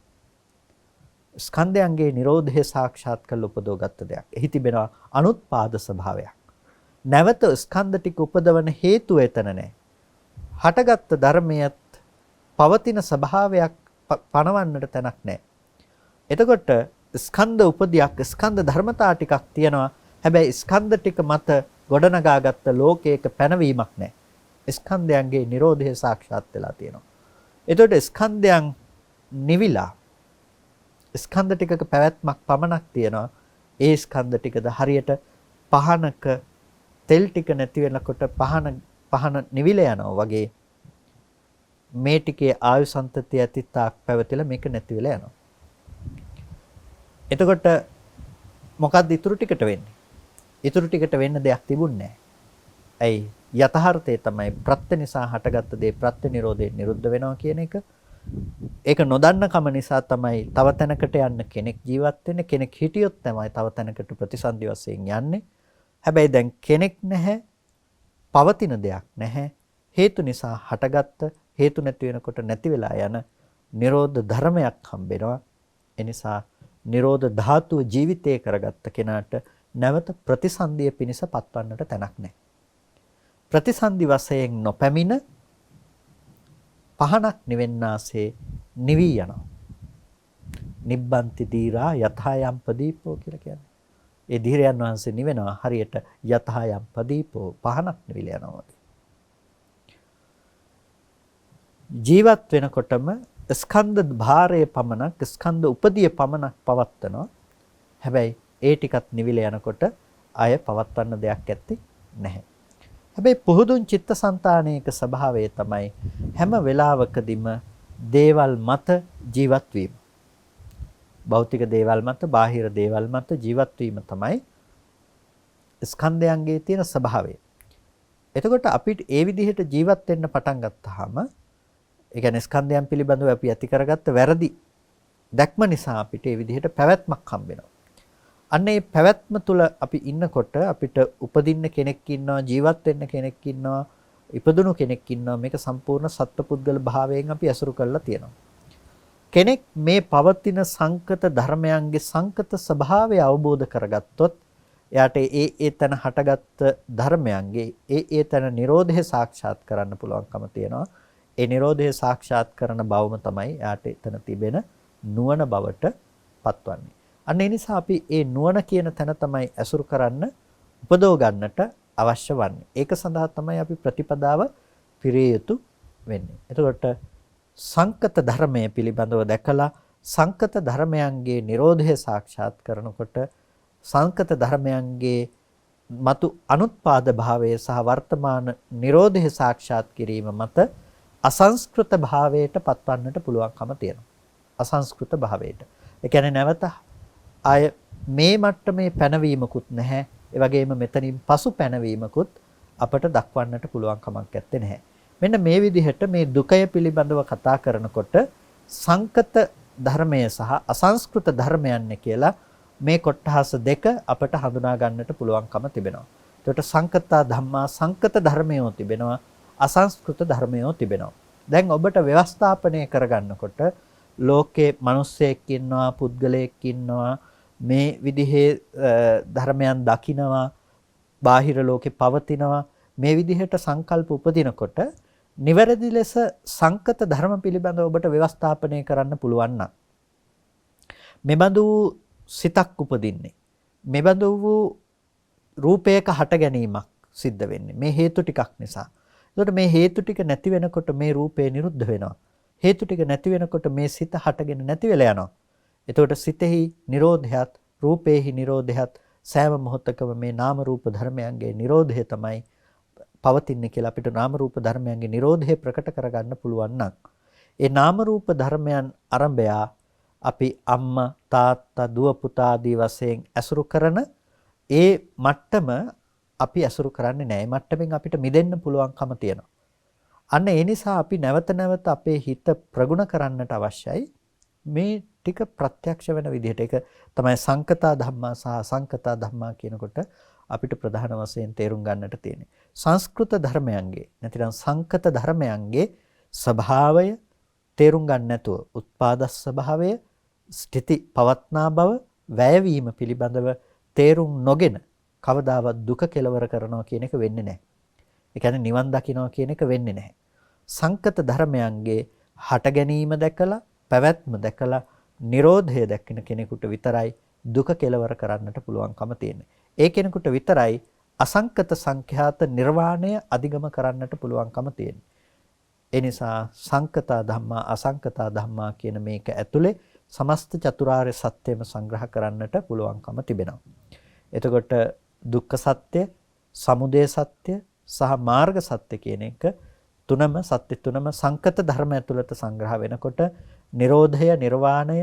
ස්කන්ධයන්ගේ නිරෝධය සාක්ෂාත් කරලා උපදවගත්ත දෙයක්. එහි තිබෙනවා අනුත්පාද ස්වභාවයක්. නැවත ස්කන්ධ ටික උපදවන හේතුව එතන නැහැ. හටගත්ත ධර්මයක් පවතින ස්වභාවයක් පනවන්නට තැනක් නැහැ. එතකොට ස්කන්ධ උපදියක්, ස්කන්ධ ධර්මතා ටිකක් තියෙනවා. හැබැයි ස්කන්ධ ටික මත ගොඩනගාගත්ත ලෝකයක පැනවීමක් නැහැ. ස්කන්ධයන්ගේ නිරෝධය සාක්ෂාත් වෙලා තියෙනවා. එතකොට ස්කන්ධයන් නිවිලා ස්කන්ධ ටිකක පැවැත්මක් පමණක් තියෙනවා. ඒ ස්කන්ධ ටිකද හරියට පහනක තෙල් ටික නැති වෙනකොට පහන නිවිලා යනවා වගේ මේ ටිකේ ආයු සම්තතිය ඇතිතාක් පැවතිලා මේක නැති වෙලා යනවා. එතකොට මොකක්ද ඉතුරු ටිකට වෙන්නේ? ඉතුරු ටිකට වෙන්න දෙයක් තිබුණේ නැහැ. ඇයි? යථාර්ථය තමයි ප්‍රත්‍ය නිසා හටගත්ත දේ ප්‍රත්‍ය නිරෝධයෙන් නිරුද්ධ වෙනවා කියන එක. ඒක නොදන්න කම නිසා තමයි තව තැනකට යන්න කෙනෙක් ජීවත් වෙන්නේ. කෙනෙක් හිටියොත් තමයි තව තැනකට ප්‍රතිසන්දි වශයෙන් යන්නේ. හැබැයි දැන් කෙනෙක් නැහැ, පවතින දෙයක් නැහැ. හේතු නිසා හටගත්ත, හේතු නැති වෙනකොට නැති වෙලා යන නිරෝධ ධර්මයක් හම්බෙනවා. ඒ නිසා නිරෝධ ධාතුව ජීවිතේ කරගත්ත කෙනාට නැවත ප්‍රතිසන්දිය පිණිස පත්වන්නට තැනක් නැහැ. ප්‍රතිසන්දි වශයෙන් නොපැමිණ පහනක් නිවෙන්නාසේ නිවි යනවා. නිබ්බන්ති දීරා යථායම් පදීපෝ කියලා කියන්නේ. ඒ ධීරයන් වහන්සේ නිවෙනවා හරියට යථායම් පදීපෝ පහනක් නිවිල යනවා. ජීවත් වෙනකොටම ස්කන්ධ භාරයේ පමණක් ස්කන්ධ උපදිය පමණක් පවත්නවා. හැබැයි ඒ ටිකත් නිවිල යනකොට අය පවත්වන්න දෙයක් ඇත්තේ නැහැ. හැබැයි පුහුදුන් චිත්තසංතානයක ස්වභාවය තමයි හැම වෙලාවකදීම දේවල් මත ජීවත් වීම. භෞතික දේවල් මත, බාහිර දේවල් මත ජීවත් වීම තමයි ස්කන්ධයන්ගේ තියෙන ස්වභාවය. එතකොට අපිට ඒ විදිහට ජීවත් වෙන්න පටන් ගත්තාම ඒ කියන්නේ ස්කන්ධයන් පිළිබඳව අපි ඇති කරගත්ත වැරදි දැක්ම නිසා අපිට ඒ විදිහට පැවැත්මක් හම්බ වෙනවා. අන්න ඒ පැවැත්ම තුල අපි ඉන්නකොට අපිට උපදින්න කෙනෙක් ඉන්නවා, ජීවත් වෙන්න කෙනෙක් ඉන්නවා, ඉපදුණු කෙනෙක් ඉන්නවා. මේක සම්පූර්ණ සත්පුද්ගල භාවයෙන් අපි ඇසුරු කරලා තියෙනවා. කෙනෙක් මේ පවතින සංකත ධර්මයන්ගේ සංකත ස්වභාවය අවබෝධ කරගත්තොත් එයාට ඒ තන හටගත්ත ධර්මයන්ගේ ඒ තන නිරෝධය සාක්ෂාත් කරන්න පුළුවන්කම තියෙනවා. ඒ නිරෝධය සාක්ෂාත් කරන බවම තමයි එයාට එතන තිබෙන නුවණ බවට පත්වන්නේ. අන්න ඒ නිසා අපි මේ නුවණ කියන තැන තමයි ඇසුරු කරන්න උපදව ගන්නට අවශ්‍ය වන්නේ. ඒක සඳහා තමයි අපි ප්‍රතිපදාව පිරිය යුතු වෙන්නේ. එතකොට සංකත ධර්මයේ පිළිබඳව දැකලා සංකත ධර්මයන්ගේ නිරෝධය සාක්ෂාත් කරනකොට සංකත ධර්මයන්ගේ මතු අනුත්පාද භාවය සහ වර්තමාන නිරෝධය සාක්ෂාත් කිරීම මත අසංස්කෘත භාවයට පත්වන්නට පුළුවන්කම තියෙනවා. අසංස්කෘත භාවයට. ඒ කියන්නේ නැවත ආය මේ මට්ටමේ පැනවීමකුත් නැහැ. ඒ වගේම මෙතනින් පසු පැනවීමකුත් අපට දක්වන්නට පුළුවන් කමක් නැත්තේ නැහැ. මෙන්න මේ විදිහට මේ දුකය පිළිබඳව කතා කරනකොට සංකත ධර්මය සහ අසංස්කෘත ධර්මයන් කියලා මේ කොටහස දෙක අපට හඳුනා ගන්නට පුළුවන්කම තිබෙනවා. ඒකට සංකතා ධම්මා සංකත ධර්මයෝ තිබෙනවා, අසංස්කෘත ධර්මයෝ තිබෙනවා. දැන් ඔබට ව්‍යවස්ථාපනය කරගන්නකොට ලෝකේ මිනිස්සෙක් ඉන්නවා, පුද්ගලයෙක් ඉන්නවා, මේ විදිහේ ධර්මයන් දකිනවා, බාහිර ලෝකේ පවතිනවා, මේ විදිහට සංකල්ප උපදිනකොට නිවැරදි ලෙස සංකත ධර්ම පිළිබඳව ඔබට ව්‍යවස්ථාපනය කරන්න පුළුවන් නම් මෙබඳු සිතක් උපදින්නේ, මෙබඳු වූ රූපයක හට ගැනීමක් සිද්ධ වෙන්නේ මේ හේතු ටිකක් නිසා. එතකොට මේ හේතු ටික නැති වෙනකොට මේ රූපය නිරුද්ධ වෙනවා. හේතු ටික නැති වෙනකොට මේ සිත හටගෙන නැති වෙලා යනවා. එතකොට සිතෙහි නිරෝධයත් රූපේහි නිරෝධයත් සෑම මොහොතකම මේ නාම රූප ධර්මයන්ගේ නිරෝධය තමයි පවතින්නේ කියලා අපිට නාම රූප ධර්මයන්ගේ නිරෝධය ප්‍රකට කරගන්න පුළුවන් නම් ඒ නාම රූප ධර්මයන් ආරම්භය අපි අම්මා තාත්තා දුව පුතා ආදී වශයෙන් ඇසුරු කරන ඒ මට්ටම අපි ඇසුරු කරන්නේ නැහැ. මේ මට්ටමින් අපිට මිදෙන්න පුළුවන්කම තියෙනවා. අන්න ඒ නිසා අපි නැවත නැවත අපේ හිත ප්‍රගුණ කරන්නට අවශ්‍යයි. මේ ටික ප්‍රත්‍යක්ෂ වෙන විදිහට ඒක තමයි සංකතා ධම්මා සහ අසංකතා ධම්මා කියනකොට අපිට ප්‍රධාන වශයෙන් තේරුම් ගන්නට තියෙන්නේ. සංස්කෘත ධර්මයන්ගේ නැතිනම් සංකත ධර්මයන්ගේ ස්වභාවය තේරුම් ගන්න නැතුව උත්පාද ස්වභාවය, ස්ථಿತಿ පවත්නා බව, වැයවීම පිළිබඳව තේරුම් නොගෙන කවදාවත් දුක කෙලවර කරනවා කියන එක වෙන්නේ නැහැ. ඒ කියන්නේ නිවන් දකින්නවා කියන එක වෙන්නේ නැහැ. සංකත ධර්මයන්ගේ හට ගැනීම දැකලා, පැවැත්ම දැකලා, නිරෝධය දැකින කෙනෙකුට විතරයි දුක කෙලවර කරන්නට පුළුවන්කම තියෙන්නේ. ඒ කෙනෙකුට විතරයි අසංකත සංඛ්‍යාත නිර්වාණය අධිගම කරන්නට පුළුවන්කම තියෙන්නේ. ඒ නිසා සංකතා ධම්මා අසංකතා ධම්මා කියන මේක ඇතුලේ සමස්ත චතුරාර්ය සත්‍යම සංග්‍රහ කරන්නට පුළුවන්කම තිබෙනවා. එතකොට දුක්ඛ සත්‍ය, සමුදය සත්‍ය සහ මාර්ග සත්‍ය කියන එක තුනම සත්‍ය තුනම සංකත ධර්ම ඇතුළත සංග්‍රහ වෙනකොට නිරෝධය, නිර්වාණය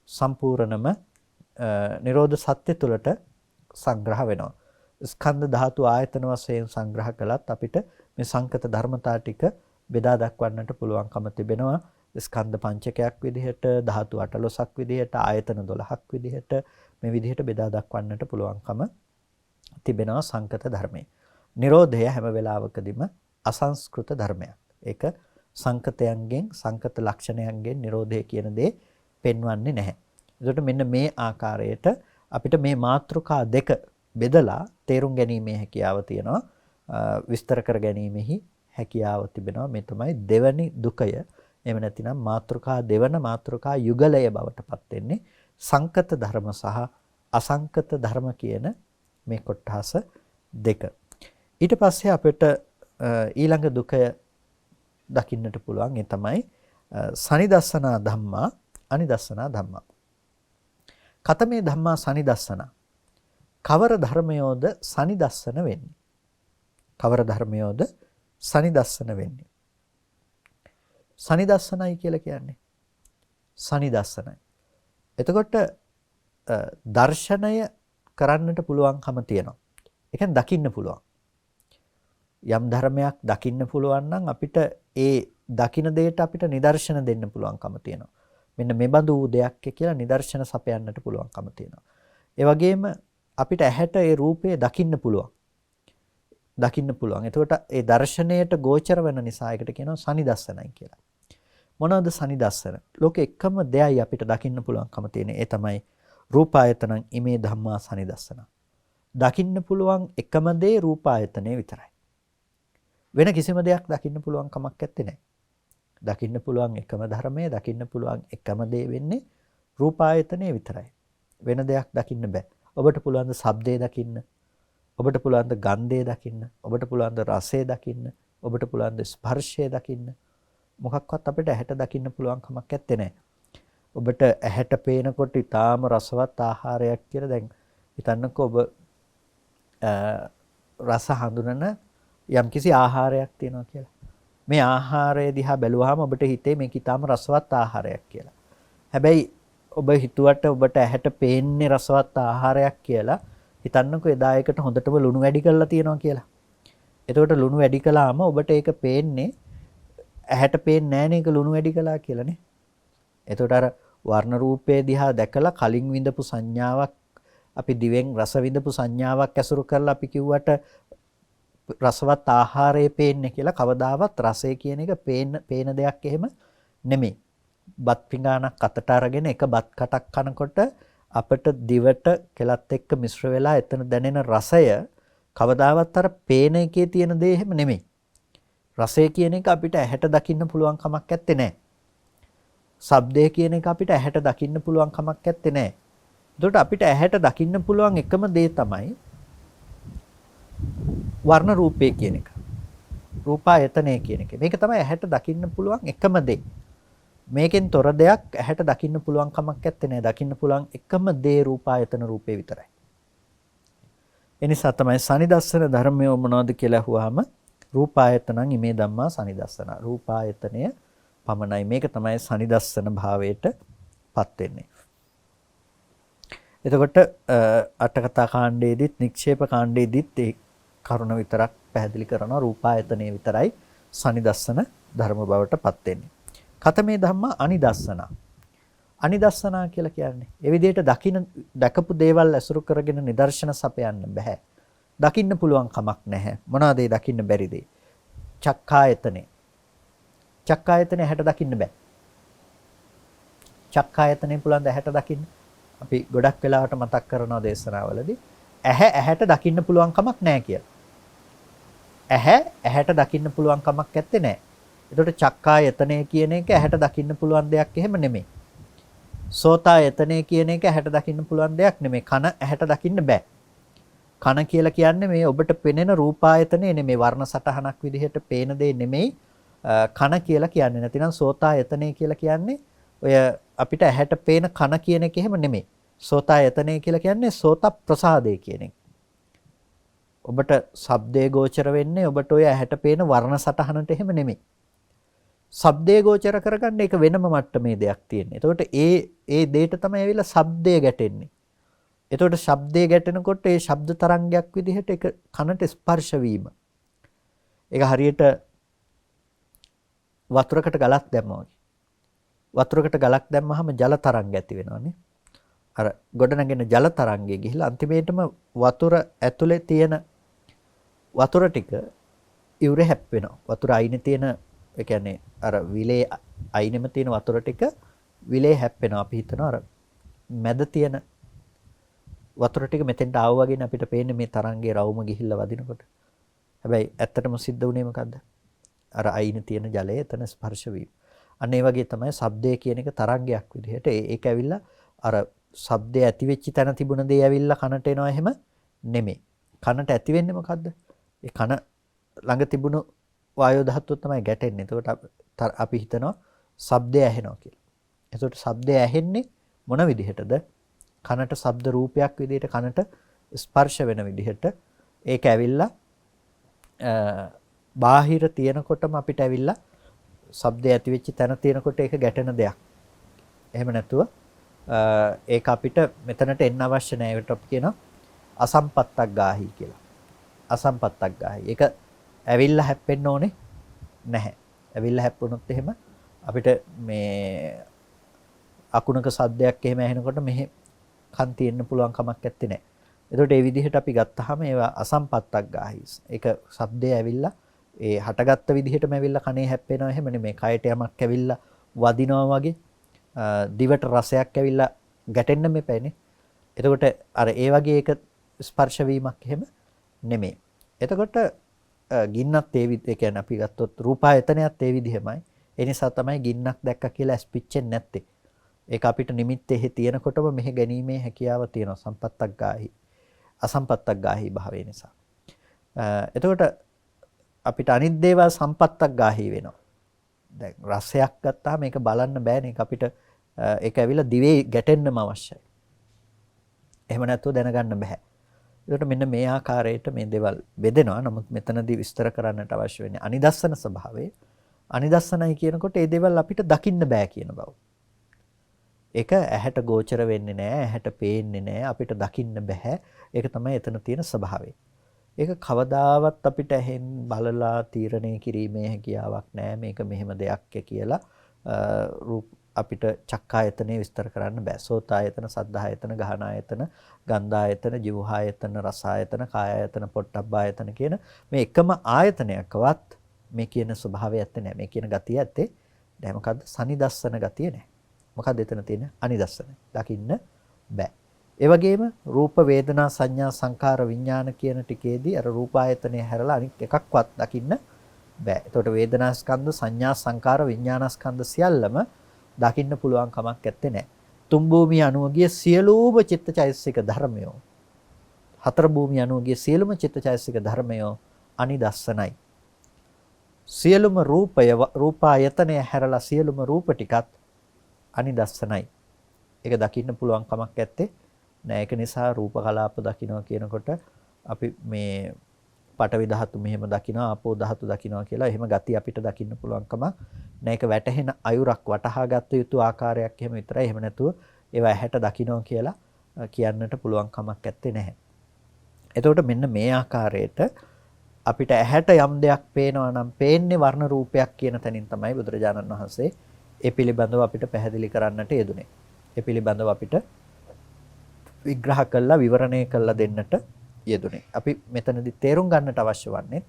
සම්පූර්ණම නිරෝධ සත්‍ය තුළට සංග්‍රහ වෙනවා. ස්කන්ධ ධාතු ආයතන වශයෙන් සංග්‍රහ කළත් අපිට මේ සංකත ධර්මතා ටික බෙදා දක්වන්නට පුළුවන්කම තිබෙනවා. ස්කන්ධ පංචකයක් විදිහට, ධාතු 18ක් විදිහට, ආයතන 12ක් විදිහට මේ විදිහට බෙදා දක්වන්නට පුළුවන්කම තිබෙනවා සංකත ධර්මයේ. නිරෝධය හැම වෙලාවකදීම අසංස්කෘත ධර්මයක්. ඒක සංකතයන්ගෙන්, සංකත ලක්ෂණයන්ගෙන් නිරෝධය කියන දේ පෙන්වන්නේ නැහැ. ඒකට මෙන්න මේ ආකාරයට අපිට මේ මාතෘකා දෙක බෙදලා තේරුම් ගැනීමේ හැකියාව තියෙනවා. විස්තර කර ගැනීමෙහි හැකියාව තිබෙනවා. මේ තමයි දෙවනි දුකය. එහෙම නැතිනම් මාතෘකා දෙවන මාතෘකා යුගලය බවට පත් වෙන්නේ සංකත ධර්ම සහ අසංකත ධර්ම කියන මේ කොටස් දෙක. ඊට පස්සේ අපිට ඊළඟ දුකය දකින්නට පුළුවන්. ඒ තමයි සනිදස්සනා ධම්මා, අනිදස්සනා ධම්මා. කතමේ ධම්මා සනිදස්සනා. කවර ධර්මයෝද සනිදස්සන වෙන්නේ? කවර ධර්මයෝද සනිදස්සන වෙන්නේ? සනිදස්සනයි කියලා කියන්නේ සනිදස්සනයි. එතකොට දර්ශනය කරන්නට පුළුවන්කම තියෙනවා. ඒ කියන්නේ දකින්න පුළුවන්. යම් ධර්මයක් දකින්න පුළුවන් නම් අපිට ඒ දකින දෙයට අපිට නිදර්ශන දෙන්න පුළුවන්කම තියෙනවා. මෙන්න මෙබඳු දෙයක් කියලා නිදර්ශන සපයන්නට පුළුවන්කම තියෙනවා. ඒ වගේම අපිට ඇහැට ඒ රූපය දකින්න පුළුවන්. දකින්න පුළුවන්. එතකොට ඒ දර්ශනයට ගෝචර වෙන නිසා ඒකට කියනවා සනිදස්සනයි කියලා. මොනවද සනිදස්සන? ලෝකෙ එකම දෙයයි අපිට දකින්න පුළුවන්කම තියෙන්නේ. ඒ තමයි රූපායතනං ඉමේ ධම්මා සනිදස්සන. දකින්න පුළුවන් එකම දේ රූපායතනේ විතරයි. වෙන කිසිම දෙයක් දකින්න පුළුවන් කමක් නැත්තේ නෑ. දකින්න පුළුවන් එකම ධර්මයේ, දකින්න පුළුවන් එකම දේ වෙන්නේ රූපායතනේ විතරයි. වෙන දෙයක් දකින්න බෑ. ඔබට පුළුවන් ද ශබ්දේ දකින්න, ඔබට පුළුවන් ද ගන්ධය දකින්න, ඔබට පුළුවන් ද රසය දකින්න, ඔබට පුළුවන් ද ස්පර්ශය දකින්න. මොකක්වත් අපිට ඇහැට දකින්න පුළුවන් කමක් නැත්තේ නෑ. ඔබට ඇහැට පේනකොට ඊටාම රසවත් ආහාරයක් කියලා දැන් හිතන්නකෝ ඔබ රස හඳුනන යම්කිසි ආහාරයක් තියෙනවා කියලා. මේ ආහාරය දිහා බැලුවාම ඔබට හිතේ මේක ඊටාම රසවත් ආහාරයක් කියලා. හැබැයි ඔබ හිතුවට ඔබට ඇහැට පේන්නේ රසවත් ආහාරයක් කියලා හිතන්නකෝ එදා ඒකට හොඳටම ලුණු වැඩි කරලා තියෙනවා කියලා. එතකොට ලුණු වැඩි කළාම ඔබට ඒක පේන්නේ ඇහැට පේන්නේ නැහැ නේක ලුණු වැඩි කළා කියලානේ. එතකොට අර වර්ණ රූපේ දිහා දැකලා කලින් විඳපු සංඥාවක් අපි දිවෙන් රස විඳපු සංඥාවක් ඇසුරු කරලා අපි කිව්වට රසවත් ආහාරය පේන්නේ කියලා කවදාවත් රසය කියන එක පේන දෙයක් එහෙම නෙමෙයි. බත් පිඟානක් අතට අරගෙන එක බත් කටක් කනකොට අපිට දිවට කෙලත් එක්ක මිශ්‍ර වෙලා එතන දැනෙන රසය කවදාවත් අර පේන එකේ තියෙන දේ එහෙම නෙමෙයි. රසය කියන එක අපිට ඇහැට දකින්න පුළුවන් කමක් නැත්තේ නෑ. ශබ්දය කියන එක අපිට ඇහැට දකින්න පුළුවන් කමක් නැත්තේ නෑ. එතකොට අපිට ඇහැට දකින්න පුළුවන් එකම දේ තමයි වර්ණ රූපේ කියන එක. රූපායතනය කියන එක. මේක තමයි ඇහැට දකින්න පුළුවන් එකම දේ. මේකෙන් තොර දෙයක් ඇහැට දකින්න පුළුවන් කමක් නැත්තේ නෑ. දකින්න පුළුවන් එකම දේ රූපායතන රූපේ විතරයි. ඒ නිසා තමයි සනිදස්සන ධර්මය මොනවද කියලා අහුවාම රූපායතනං ඉමේ ධම්මා සනිදස්සන. රූපායතනය පමණයි. මේක තමයි සනිදස්සන භාවයට පත් වෙන්නේ. එතකොට අටකතා කාණ්ඩයේදීත් නික්ෂේප කාණ්ඩයේදීත් ඒ කරුණ විතරක් පැහැදිලි කරනවා රූපායතනය විතරයි සනිදස්සන ධර්ම බවට පත් වෙන්නේ. කතමේ ධම්මා අනිදස්සන. අනිදස්සනා කියලා කියන්නේ ඒ විදිහට දකපු දේවල් ඇසුරු කරගෙන නිදර්ශන සපයන්න බෑ. දකින්න පුළුවන් කමක් නැහැ. මොනවාද ඒ දකින්න බැරි දේ? චක්කායතනේ. චක්කායතනේ හැට දකින්න බෑ. චක්කායතනේ පුළුවන් ද හැට දකින්න? අපි ගොඩක් වෙලාවට මතක් කරනවා දේශනාවලදී ඇහැට දකින්න පුළුවන් කමක් නැහැ කියලා. ඇහැට දකින්න පුළුවන් කමක් නැත්තේ නෑ. ඒකට චක්කායතනය කියන එක ඇහැට දකින්න පුළුවන් දෙයක් එහෙම නෙමෙයි. සෝතායතනය කියන එක ඇහැට දකින්න පුළුවන් දෙයක් නෙමෙයි. කන ඇහැට දකින්න බෑ. කන කියලා කියන්නේ මේ ඔබට පෙනෙන රූපායතනය නෙමෙයි. වර්ණ සටහනක් විදිහට පේන දේ නෙමෙයි කන කියලා කියන්නේ. නැතිනම් සෝතායතනය කියලා කියන්නේ ඔය අපිට ඇහැට පේන කන කියන එක එහෙම නෙමෙයි. සෝතායතනය කියලා කියන්නේ සෝත ප්‍රසාදේ කියන එක. ඔබට ශබ්දයේ ගෝචර වෙන්නේ ඔබට ඔය ඇහැට පේන වර්ණ සටහනට එහෙම නෙමෙයි. ශබ්දයේ ගෝචර කරගන්න එක වෙනම මට්ටමේ දෙයක් තියෙනවා. එතකොට ඒ දෙයට තමයි ඇවිල්ලා ශබ්දය ගැටෙන්නේ. එතකොට ශබ්දය ගැටෙනකොට ඒ ශබ්ද තරංගයක් විදිහට ඒක කනට ස්පර්ශ වීම. ඒක හරියට වතුරකට ගලක් දැම්මා වගේ. වතුරකට ගලක් දැම්මහම ජල තරංග ඇති වෙනවානේ. අර ගොඩනගෙන ජල තරංගය ගිහිලා අන්තිමේටම වතුර ඇතුලේ තියෙන වතුර ටික ඉවුරේ හැප්පෙනවා. වතුර අයිනේ තියෙන ඒ කියන්නේ අර විලේ අයිනෙම තියෙන වතුර ටික විලේ හැප්පෙනවා. අපි හිතනවා අර මැද තියෙන වතුර ටික මෙතෙන්ට ආව වගේනේ අපිට පේන්නේ මේ තරංගයේ රවුම ගිහිල්ලා වදිනකොට. හැබැයි ඇත්තටම සිද්ධ වුණේ මොකද්ද? අර අයිනේ තියෙන ජලය එතන ස්පර්ශ වීම. අන්න ඒ වගේ තමයි ශබ්දය කියන එක තරංගයක් විදිහට ඒක ඇවිල්ලා අර ශබ්දය ඇති වෙච්ච තැන තිබුණ දේ ඇවිල්ලා කනට එනවා එහෙම නෙමෙයි. කනට ඇති වෙන්නේ මොකද්ද? ඒ කන ළඟ තිබුණු වායෝ ධාතුව තමයි ගැටෙන්නේ. එතකොට අපි හිතනවා ශබ්දය ඇහෙනවා කියලා. එතකොට ශබ්දය ඇහෙන්නේ මොන විදිහටද? කනට ශබ්ද රූපයක් විදිහට කනට ස්පර්ශ වෙන විදිහට ඒක ඇවිල්ලා බාහිර තියෙනකොටම අපිට ඇවිල්ලා ශබ්දය ඇති වෙච්ච තැන තියෙනකොට ඒක ගැටෙන දෙයක්. එහෙම නැතුව ඒක අපිට මෙතනට එන්න අවශ්‍ය නැහැ. ඒකට අපි කියනවා අසම්පත්තක් ගාහි කියලා. අසම්පත්තක් ගාහි. ඒක ඇවිල්ලා හැප්පෙන්න ඕනේ නැහැ. ඇවිල්ලා හැප්පුණොත් එහෙම අපිට මේ අකුණක සද්දයක් එහෙම ඇහෙනකොට මෙහෙ කන් තියෙන්න පුළුවන් කමක් නැත්තේ නෑ. එතකොට මේ විදිහට අපි ගත්තාම ඒවා අසම්පත්තක් ගාහි. ඒක ශබ්දය ඇවිල්ලා ඒ හටගත්ත විදිහටම ඇවිල්ලා කනේ හැප්පෙනවා එහෙම නෙමෙයි. කයට යමක් ඇවිල්ලා වදිනවා වගේ දිවට රසයක් ඇවිල්ලා ගැටෙන්න මෙපැනේ. එතකොට අර ඒ වගේ එක ස්පර්ශ වීමක් එහෙම නෙමෙයි. එතකොට ගින්නත් ඒ කියන්නේ අපි ගත්තොත් රූපායතනයත් ඒ විදිහමයි. ඒ නිසා තමයි ගින්නක් දැක්ක කියලා ඇස්පිච්චෙන්නේ නැත්තේ. ඒක අපිට නිමිත්ත එහෙ තියෙනකොටම මෙහෙ ගැනීමේ හැකියාව තියෙනවා. සම්පත්තක් ගාහි. අසම්පත්තක් ගාහි භාවය නිසා. එතකොට අපිට අනිත් දේවල් සම්පත්තක් ගාහි වෙනවා. දැන් රසයක් ගත්තාම මේක බලන්න බෑනේ. ඒක අපිට ඒක ඇවිල්ලා දිවේ ගැටෙන්නම අවශ්‍යයි. එහෙම නැතුව දැනගන්න බෑ. ඒකට මෙන්න මේ ආකාරයට මේ දේවල් බෙදෙනවා. නමුත් මෙතනදී විස්තර කරන්නට අවශ්‍ය වෙන්නේ අනිදස්සන ස්වභාවය. අනිදස්සනයි කියනකොට මේ දේවල් අපිට දකින්න බෑ කියන බව. ඒක ඇහැට ගෝචර වෙන්නේ නැහැ, ඇහැට පේන්නේ නැහැ, අපිට දකින්න බෑ. ඒක තමයි එතන තියෙන ස්වභාවය. ඒක කවදාවත් අපිට ඇහෙන් බලලා තීරණය කිරීමේ හැකියාවක් නැහැ. මේක මෙහෙම දෙයක් කියලා රූප අපිට චක්කායතනෙ විස්තර කරන්න බෑ. සෝතායතන, සද්ධායතන, ගහනායතන, ගන්ධායතන, જીවහායතන, රසායතන, කායායතන, පොට්ටබ්බායතන කියන මේ එකම ආයතනයකවත් මේ කියන ස්වභාවය ඇත්තේ නැහැ. මේ කියන ගතිය ඇත්තේ නැහැ. මොකද්ද? සනිදස්සන ගතිය නැහැ. මොකක්ද එතන තියෙන අනිදස්සන? දකින්න බෑ. ඒ වගේම රූප වේදනා සංඥා සංකාර විඥාන කියන ටිකේදී අර රූපායතනය හැරලා අනිත් එකක්වත් දකින්න බෑ. එතකොට වේදනා ස්කන්ධ සංඥා සංකාර විඥාන ස්කන්ධ සියල්ලම දකින්න පුළුවන් කමක් නැත්තේ නෑ. තුන් භූමිය අනුවගිය සියලුම චිත්තචෛතසික ධර්මයෝ හතර භූමිය අනුවගිය සියලුම චිත්තචෛතසික ධර්මයෝ අනිදස්සනයි. සියලුම රූපායතනය හැරලා සියලුම රූප ටිකත් අනිදස්සනයි. ඒක දකින්න පුළුවන් කමක් නැත්තේ නෑ. ඒක නිසා රූප කලාප දකින්නවා කියනකොට අපි මේ පඨවි ධාතු මෙහෙම දකින්නවා, ආපෝ ධාතු දකින්නවා කියලා එහෙම ගති අපිට දකින්න පුළුවන්කම නෑ. ඒක වැටහෙන අයුරක් වටහා ගත යුතු ආකාරයක් එහෙම විතරයි. එහෙම නැතුව ඒවා ඇහැට දකින්නවා කියලා කියන්නට පුළුවන් කමක් නැත්තේ නැහැ. එතකොට මෙන්න මේ ආකාරයට අපිට ඇහැට යම් දෙයක් පේනවා නම් පේන්නේ වර්ණ රූපයක් කියන තැනින් තමයි බුදුරජාණන් වහන්සේ ඒ පිළිබඳව අපිට පැහැදිලි කරන්නට යෙදුනේ. ඒ පිළිබඳව අපිට විග්‍රහ කළා විවරණය කළා දෙන්නට යෙදුනේ. අපි මෙතනදී තේරුම් ගන්නට අවශ්‍ය වන්නේ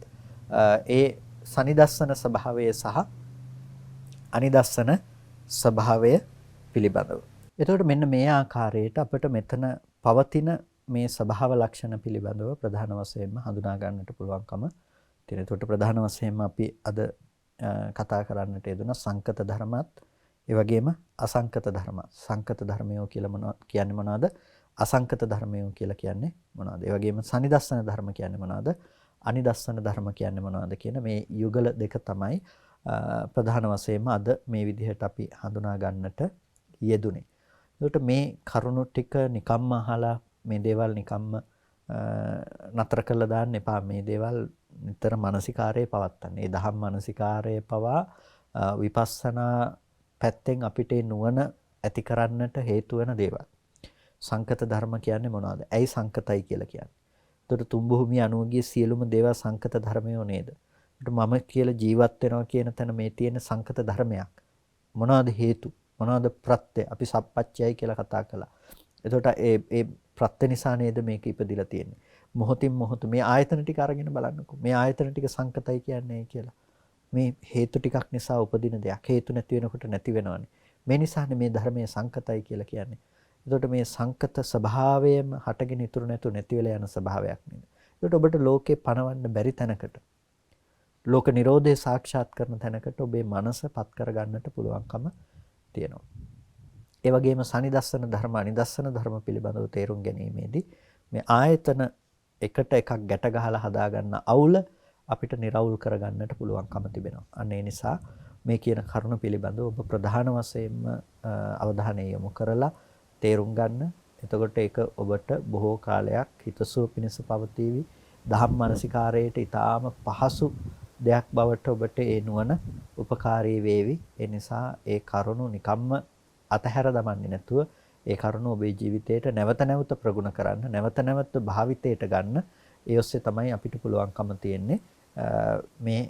ඒ සනිදස්සන ස්වභාවය සහ අනිදස්සන ස්වභාවය පිළිබඳව. එතකොට මෙන්න මේ ආකාරයට අපිට මෙතන පවතින මේ ස්වභාව ලක්ෂණ පිළිබඳව ප්‍රධාන වශයෙන්ම හඳුනා ගන්නට පුළුවන්කම තියෙනවා. එතකොට ප්‍රධාන වශයෙන්ම අපි අද කතා කරන්නට යෙදුන සංකත ධර්මات ඒ වගේම අසංකත ධර්ම. සංකත ධර්මයෝ කියලා කියන්නේ මොනවද? අසංකත ධර්මයෝ කියලා කියන්නේ මොනවද? ඒ වගේම සනිදස්සන ධර්ම කියන්නේ මොනවද? අනිදස්සන ධර්ම කියන්නේ මොනවද කියන මේ යුගල දෙක තමයි ප්‍රධාන වශයෙන්ම අද මේ විදිහට අපි හඳුනා ගන්නට යෙදුනේ. ඒකට මේ කරුණු ටික නිකම්ම අහලා මේ දේවල් නිකම්ම නතර කරලා දාන්න එපා. මේ දේවල් නිතර මානසිකාරයේ පවත්තන්න. මේ දහම් මානසිකාරයේ පවා විපස්සනා පැත්තෙන් අපිට නුවණ ඇති කරන්නට හේතු වෙන දේවල්. සංකත ධර්ම කියන්නේ මොනවද? ඇයි සංකතයි කියලා කියන්නේ? ඒතර තුන් භූමිය අනුගිය සියලුම දේවල් සංකත ධර්මයෝ නේද? ඒකට මම කියලා ජීවත් වෙනවා කියන තැන මේ තියෙන සංකත ධර්මයක්. මොනවද හේතු? මොනවද ප්‍රත්‍ය? අපි සප්පච්චයයි කියලා කතා කළා. එතකොට ඒ ප්‍රත්‍ය නිසා නේද මේක ඉපදිලා තියෙන්නේ. මොහොතින් මොහොත මේ ආයතන ටික අරගෙන බලන්නකෝ. මේ ආයතන ටික සංකතයි කියන්නේ කියලා. මේ හේතු ටිකක් නිසා උපදින දෙයක්. හේතු නැති වෙනකොට නැති වෙනවනේ. මේ නිසානේ මේ ධර්මයේ සංකතයි කියලා කියන්නේ. එතකොට මේ සංකත ස්වභාවයම හටගෙන ඉතුරු නැතු නැති වෙලා යන ස්වභාවයක් නේද. එතකොට ඔබට ලෝකේ පණවන්න බැරි තැනකට ලෝක නිරෝධය සාක්ෂාත් කරන තැනකට ඔබේ මනස පත් කරගන්නට පුළුවන්කම තියෙනවා. ඒ වගේම සනිදස්සන ධර්ම අනිදස්සන ධර්ම පිළිබඳව තේරුම් ගැනීමේදී මේ ආයතන එකට එකක් ගැට ගහලා හදාගන්න අවුල අපිට निराවුල් කරගන්නට පුළුවන්කම තිබෙනවා. අන්න ඒ නිසා මේ කියන කරුණ පිළිබඳව ඔබ ප්‍රධාන වශයෙන්ම අවධානය යොමු කරලා තේරුම් ගන්න. එතකොට ඒක ඔබට බොහෝ කාලයක් හිතසුව පිණිස පවතිවි. දහම් මානසිකාරයට ඊටාම පහසු දෙයක් බවට ඔබට ඒ නුවණ උපකාරී වේවි. ඒ නිසා ඒ කරුණු නිකම්ම අතහැර දමන්නේ නැතුව ඒ කරුණ ඔබේ ජීවිතයට නැවත නැවත ප්‍රගුණ කරන්න, නැවත නැවත භාවිතයට ගන්න. ඒ ඔස්සේ තමයි අපිට පුළුවන්කම තියෙන්නේ මේ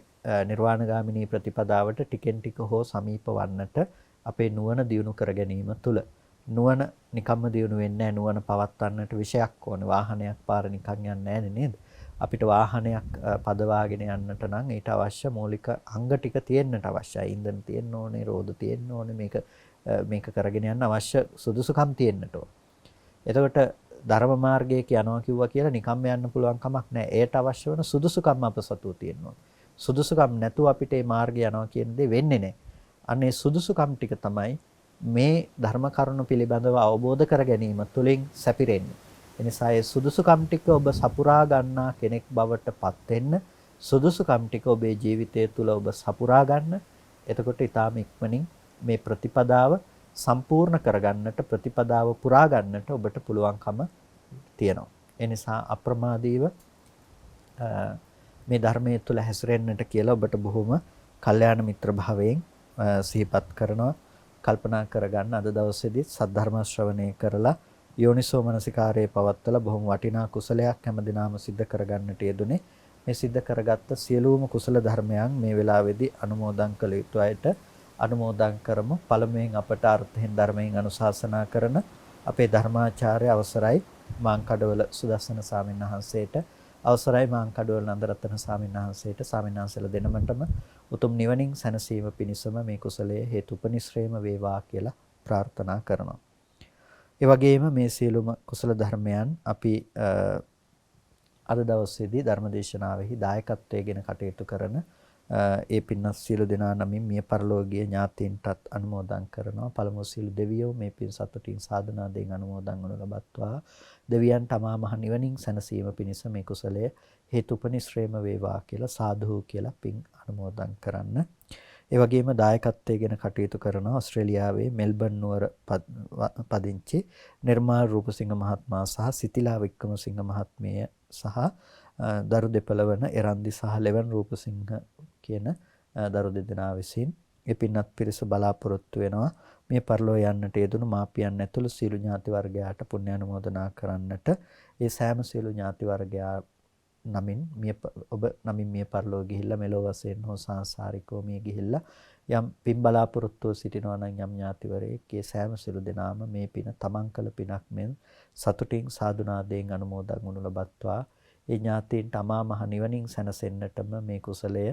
නිර්වාණගාමිනී ප්‍රතිපදාවට ටිකෙන් ටික හෝ සමීප වන්නට අපේ නුවණ දියුණු කර ගැනීම තුළ. නුවණ නිකම්ම දියුණු වෙන්නේ නැහැ. නුවණ පවත්වන්නට විෂයක් ඕනේ. වාහනයක් පාර නිකන් යන්නේ නැහැ නේද? අපිට වාහනයක් පදවාගෙන යන්නට නම් ඊට අවශ්‍ය මූලික අංග ටික තියෙන්නට අවශ්‍යයි. ඉන්ධන තියෙන්න ඕනේ, රෝද තියෙන්න ඕනේ. මේක කරගෙන යන්න අවශ්‍ය සුදුසුකම් තියෙන්නට ඕන. එතකොට ධර්ම මාර්ගයක යනවා කිව්වා කියලා නිකම්ම යන්න පුළුවන් කමක් නැහැ. ඒට අවශ්‍ය වෙන සුදුසුකම් අප සතුව තියෙන්න ඕන. සුදුසුකම් නැතුව අපිට මේ මාර්ගය යනවා කියන දේ වෙන්නේ නැහැ. අනේ සුදුසුකම් ටික තමයි මේ ධර්ම කරුණු පිළිබඳව අවබෝධ කර ගැනීම තුළින් සැපිරෙන්නේ. එනිසා ඒ සුදුසුකම් ටික ඔබ සපුරා ගන්නා කෙනෙක් බවට පත් වෙන්න සුදුසුකම් ටික ඔබේ ජීවිතය තුළ ඔබ සපුරා ගන්න. එතකොට ඊටාම ඉක්මනින් මේ ප්‍රතිපදාව සම්පූර්ණ කරගන්නට ප්‍රතිපදාව පුරා ගන්නට ඔබට පුළුවන්කම තියෙනවා. ඒ නිසා අප්‍රමාදීව මේ ධර්මයේ තුල හැසිරෙන්නට කියලා ඔබට බොහොම කල්යාණ මිත්‍ර භාවයෙන් සිහිපත් කරනවා. කල්පනා කරගන්න අද දවසේදී සද්ධර්ම ශ්‍රවණය කරලා යෝනිසෝ මනසිකාරයේ පවත්තලා බොහොම වටිනා කුසලයක් හැමදිනම සිද්ධ කරගන්නට යෙදුනේ. මේ සිද්ධ කරගත්ත සියලුම කුසල ධර්මයන් මේ වෙලාවේදී අනුමෝදන් කළ යුතු අයට අනුමෝදන් කරමු. පළමුවෙන් අපට අර්ථයෙන් ධර්මයෙන් අනුශාසනා කරන අපේ ධර්මාචාර්ය අවසරයි මාංකඩවල සුදස්සන ස්වාමීන් වහන්සේට, අවසරයි මාංකඩවල නන්දරත්න ස්වාමීන් වහන්සේට, ස්වාමීන් වහන්සේලා දෙනමටම උතුම් නිවනින් සැනසීම පිණිසම මේ කුසලයේ හේතුපනිශ්‍රේම වේවා කියලා ප්‍රාර්ථනා කරනවා. ඒ වගේම මේ සියලුම කුසල ධර්මයන් අපි අද දවසේදී ධර්මදේශනාවෙහි දායකත්වයෙන් කටයුතු කරන ඒ පින්වත් සියලු දෙනා නමින් මිය පරලෝකීය ඥාතීන්ටත් අනුමෝදන් කරනවා. පළමුව සියලු දෙවියෝ මේ පින් සතුටින් සාධනාවෙන් අනුමෝදන් වනු ලබත්වා. දෙවියන්ට අමා මහ නිවනින් සැනසීම පිණිස මේ කුසලය හේතුපනිශ්‍රේම වේවා කියලා සාදු කියලා පින් අනුමෝදන් කරන්න. ඒ වගේම දායකත්වයෙන් කටයුතු කරන ඕස්ට්‍රේලියාවේ මෙල්බන් නුවර පදිංචි නිර්මාල් රූපසිංහ මහත්මයා සහ සිතිලා වික්‍රමසිංහ මහත්මිය සහ දරු දෙපළවන එරන්දි සහ ලෙවන් රූපසිංහ කියන දරු දෙදෙනා විසින් ඒ පින්වත් පිරිස බලාපොරොත්තු වෙනවා මේ පරලෝ යන්නට යෙදුණු මාපියන් ඇතුළු සියලු ඥාති වර්ගයාට පුණ්‍ය අනුමෝදනා කරන්නට. ඒ සෑම සියලු ඥාති වර්ගයා නමින් ඔබ නමින් මිය පරලෝ ගිහිල්ලා මෙලොව වශයෙන් හෝ සංසාරිකව මිය ගිහිල්ලා යම් පින් බලාපොරොත්තු සිටිනවා නම් යම් ඥාතිවරයෙක් ඒ සෑම සියලු දෙනාම මේ පින තමන් කළ පිනක් මෙන් සතුටින් සාදුනාදයෙන් අනුමෝදන් වනු ලබත්වා. ඒ ඥාතීන්ට අමා මහ නිවනින් සැනසෙන්නටම මේ කුසලය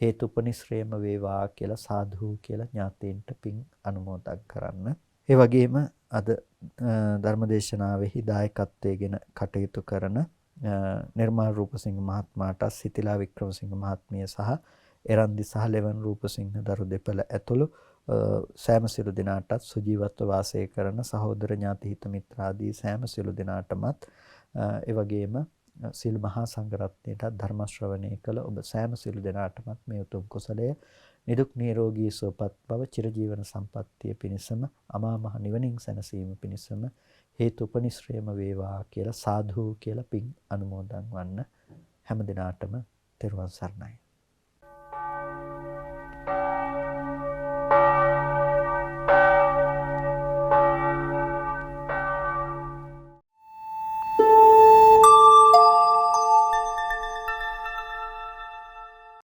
හේතුපනිශ්‍රේම වේවා කියලා සාදු කියලා ඥාතීන්ට පින් අනුමෝදන් කරන්න. ඒ වගේම අද ධර්මදේශනාවෙහි දායකත්වයෙන් කටයුතු කරන නිර්මාල් රූපසිංහ මහත්මයාට, සිතිලා වික්‍රමසිංහ මහත්මිය සහ එරන්දි සහ ලෙවන් රූපසිංහ දරු දෙපළ ඇතුළු සෑම සියලු දෙනාටත් සුජීවත්ව වාසය කරන සහෝදර ඥාති හිත මිත්‍රාදී සෑම සියලු දෙනාටමත් ඒ වගේම සියලු මහා සංඝරත්නයට ධර්ම ශ්‍රවණය කළ ඔබ සෑම සියලු දෙනාටමත් මේ උතුම් කුසලය නිදුක් නිරෝගී සුවපත් බව චිරජීවන සම්පන්නිය පිණිසම අමා මහ නිවනින් සැනසීම පිණිසම හේතුපනිශ්‍රේම වේවා කියලා සාදු කියලා පින් අනුමෝදන් වන්න. හැම දිනාටම තෙරුවන් සරණයි.